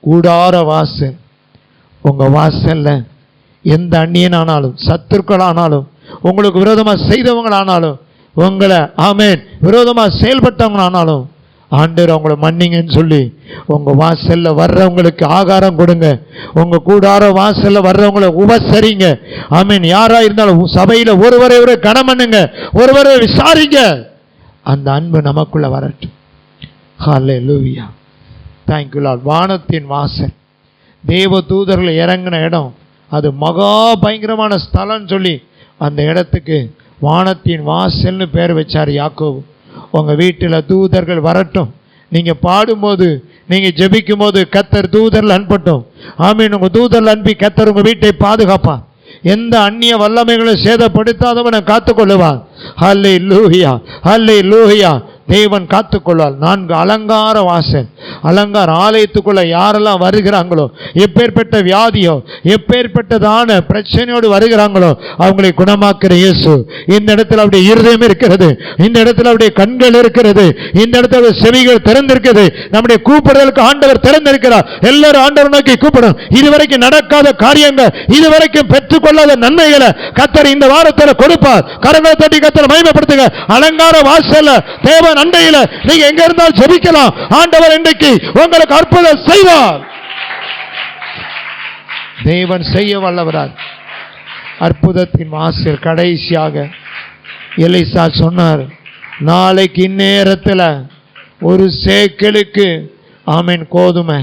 கூடார வாசல். உங்க வாசல்ல எந்த அந்நியனானாலும், சத்துருக்களானாலும், உங்களுக்கு விரோதமா செய்தவங்களானாலும், உங்களை ஆமென் விரோதமா செயல்பட்டவங்களானாலும் ஆண்டவர் அவங்களை மன்னிங்கன்னு சொல்லி உங்க வாசல்ல வர்றவங்களுக்கு ஆகாரம் கொடுங்க. உங்க கூடார வாசல்ல வர்றவங்களை உபசரிங்க. ஆமென். யாரா இருந்தாலும் சபையில ஒருவரை கனம் பண்ணுங்க, ஒருவரை விசாரிங்க. அந்த அன்பு நமக்குள்ள வரட்டும். ஹல்லேலூயா. Thank you Lord. வானத்தின் வாசல், தேவ தூதர்கள் இறங்கின இடம், அது மகா பயங்கரமான ஸ்தலம்னு சொல்லி அந்த இடத்துக்கு வானத்தின் வாசல்னு பேர் வச்சார் யாக்கோபு. உங்கள் வீட்டில் தூதர்கள் வரட்டும், நீங்கள் பாடும்போது, நீங்கள் ஜெபிக்கும் போது கர்த்தர் தூதர்கள் அனுப்பட்டும். ஆமீன். உங்கள் தூதர்கள் அனுப்பி கர்த்தர் உங்கள் வீட்டை பாதுகாப்பார். எந்த அந்நிய வல்லமைகளும் சேதப்படுத்தாதவனை காத்துக்கொள்ளுவார். ஹல்லேலூயா, ஹல்லேலூயா. தேவன் காத்துக்கொள்வார். 4 அலங்கார வாசல், அலங்கார ஆலயத்துக்குள்ள யாரெல்லாம் வருகிறாங்களோ, எப்பேற்பட்ட வியாதியோ எப்பேற்பட்டதான பிரச்சனையோடு வருகிறாங்களோ அவங்களை குணமாக்குற இயேசு இந்த இடத்துல அவருடைய இருதயம் இருக்கிறது, இந்த இடத்துல அவருடைய கண்கள் இருக்கிறது, இந்த இடத்துல செவிகள் திறந்திருக்கிறது. நம்முடைய கூப்பிடுதலுக்கு ஆண்டவர் திறந்திருக்கிறார். எல்லாரும் ஆண்டவர் நோக்கி கூப்பிடும். இதுவரைக்கும் நடக்காத காரியங்கள், இதுவரைக்கும் பெற்றுக்கொள்ளாத நன்மைகளை கர்த்தர் இந்த வாரத்தில் கொடுப்பார். கரங்களை தட்டி கர்த்தரை மகிமைப்படுத்துங்க. அலங்கார வாசல்ல தேவன் அண்டையில நீங்க எங்க இருந்தாலும் ஜெபிக்கலாம். ஆண்டவர் இன்றைக்கு உங்களுக்கு அற்புதம் செய்வார். தேவன் செய்ய வல்லவரார். அற்புதத்தின் வாசல். கடைசியாக எலிசா சொன்னார், நாளைக்கு இந்நேரத்தில் ஒரு சேக்கலுக்கு ஆமீன் கோதுமை,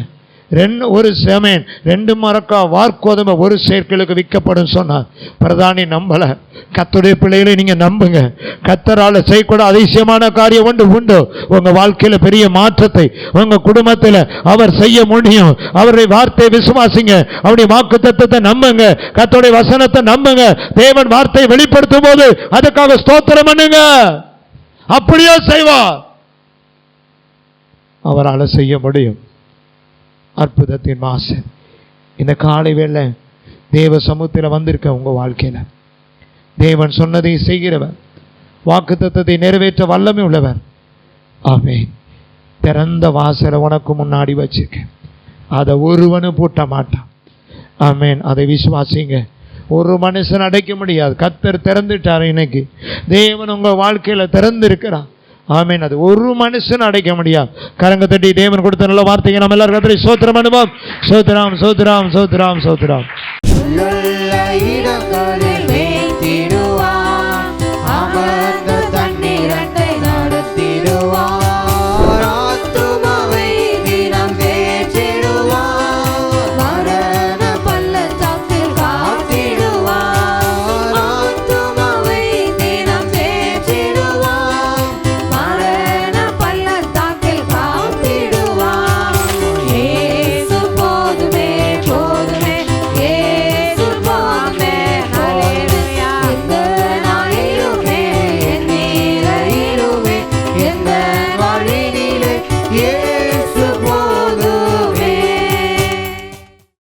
ஒரு சேமேன் 2 மரக்கா வார்கோதுமை ஒரு சேக்கலுக்கு விற்கப்படும் சொன்னார். பிரதானி நம்பல. கர்த்தருடைய பிள்ளைகளை நீங்க நம்புங்க. கர்த்தரால செய்யக்கூட அதிசயமான காரியம் உண்டு. உங்க வாழ்க்கையில பெரிய மாற்றத்தை உங்க குடும்பத்தில் அவர் செய்ய முடியும். அவருடைய வார்த்தையை விசுவாசிங்க, அவருடைய வாக்குத்தத்தத்தை நம்புங்க, கர்த்தருடைய வசனத்தை நம்புங்க. தேவன் வார்த்தையை வெளிப்படுத்தும் போது அதுக்காக ஸ்தோத்திரம் பண்ணுங்க. அப்படியே செய்வார். அவரால் செய்ய முடியும். அற்புதத்தின் வாசல். இந்த காலை வேளை தேவ சமூகத்தில் வந்திருக்க உங்க வாழ்க்கையில தேவன் சொன்னதை செய்கிறவர், வாக்குத்தத்தத்தை நிறைவேற்ற வல்லமை உள்ளவர். ஆமென். திறந்த வாசலை உனக்கு முன்னாடி வச்சிருக்கேன், அதை ஒருவனும் பூட்ட மாட்டான். ஆமென். அதை விசுவாசிங்க. ஒரு மனுஷன் அடைக்க முடியாது. கர்த்தர் திறந்துட்டார். இன்னைக்கு தேவன் உங்க வாழ்க்கையில திறந்திருக்கிறார். ஆமென். அது ஒரு மனுஷன் அடைக்க முடியாது. கரங்க தட்டி தேவன் கொடுத்த நல்ல வார்த்தைக்கு நம்ம எல்லாரும் கர்த்தரை ஸ்தோத்திரம் பண்ணுவோம். ஸ்தோத்திரம், ஸ்தோத்திரம், ஸ்தோத்திரம், ஸ்தோத்திரம்.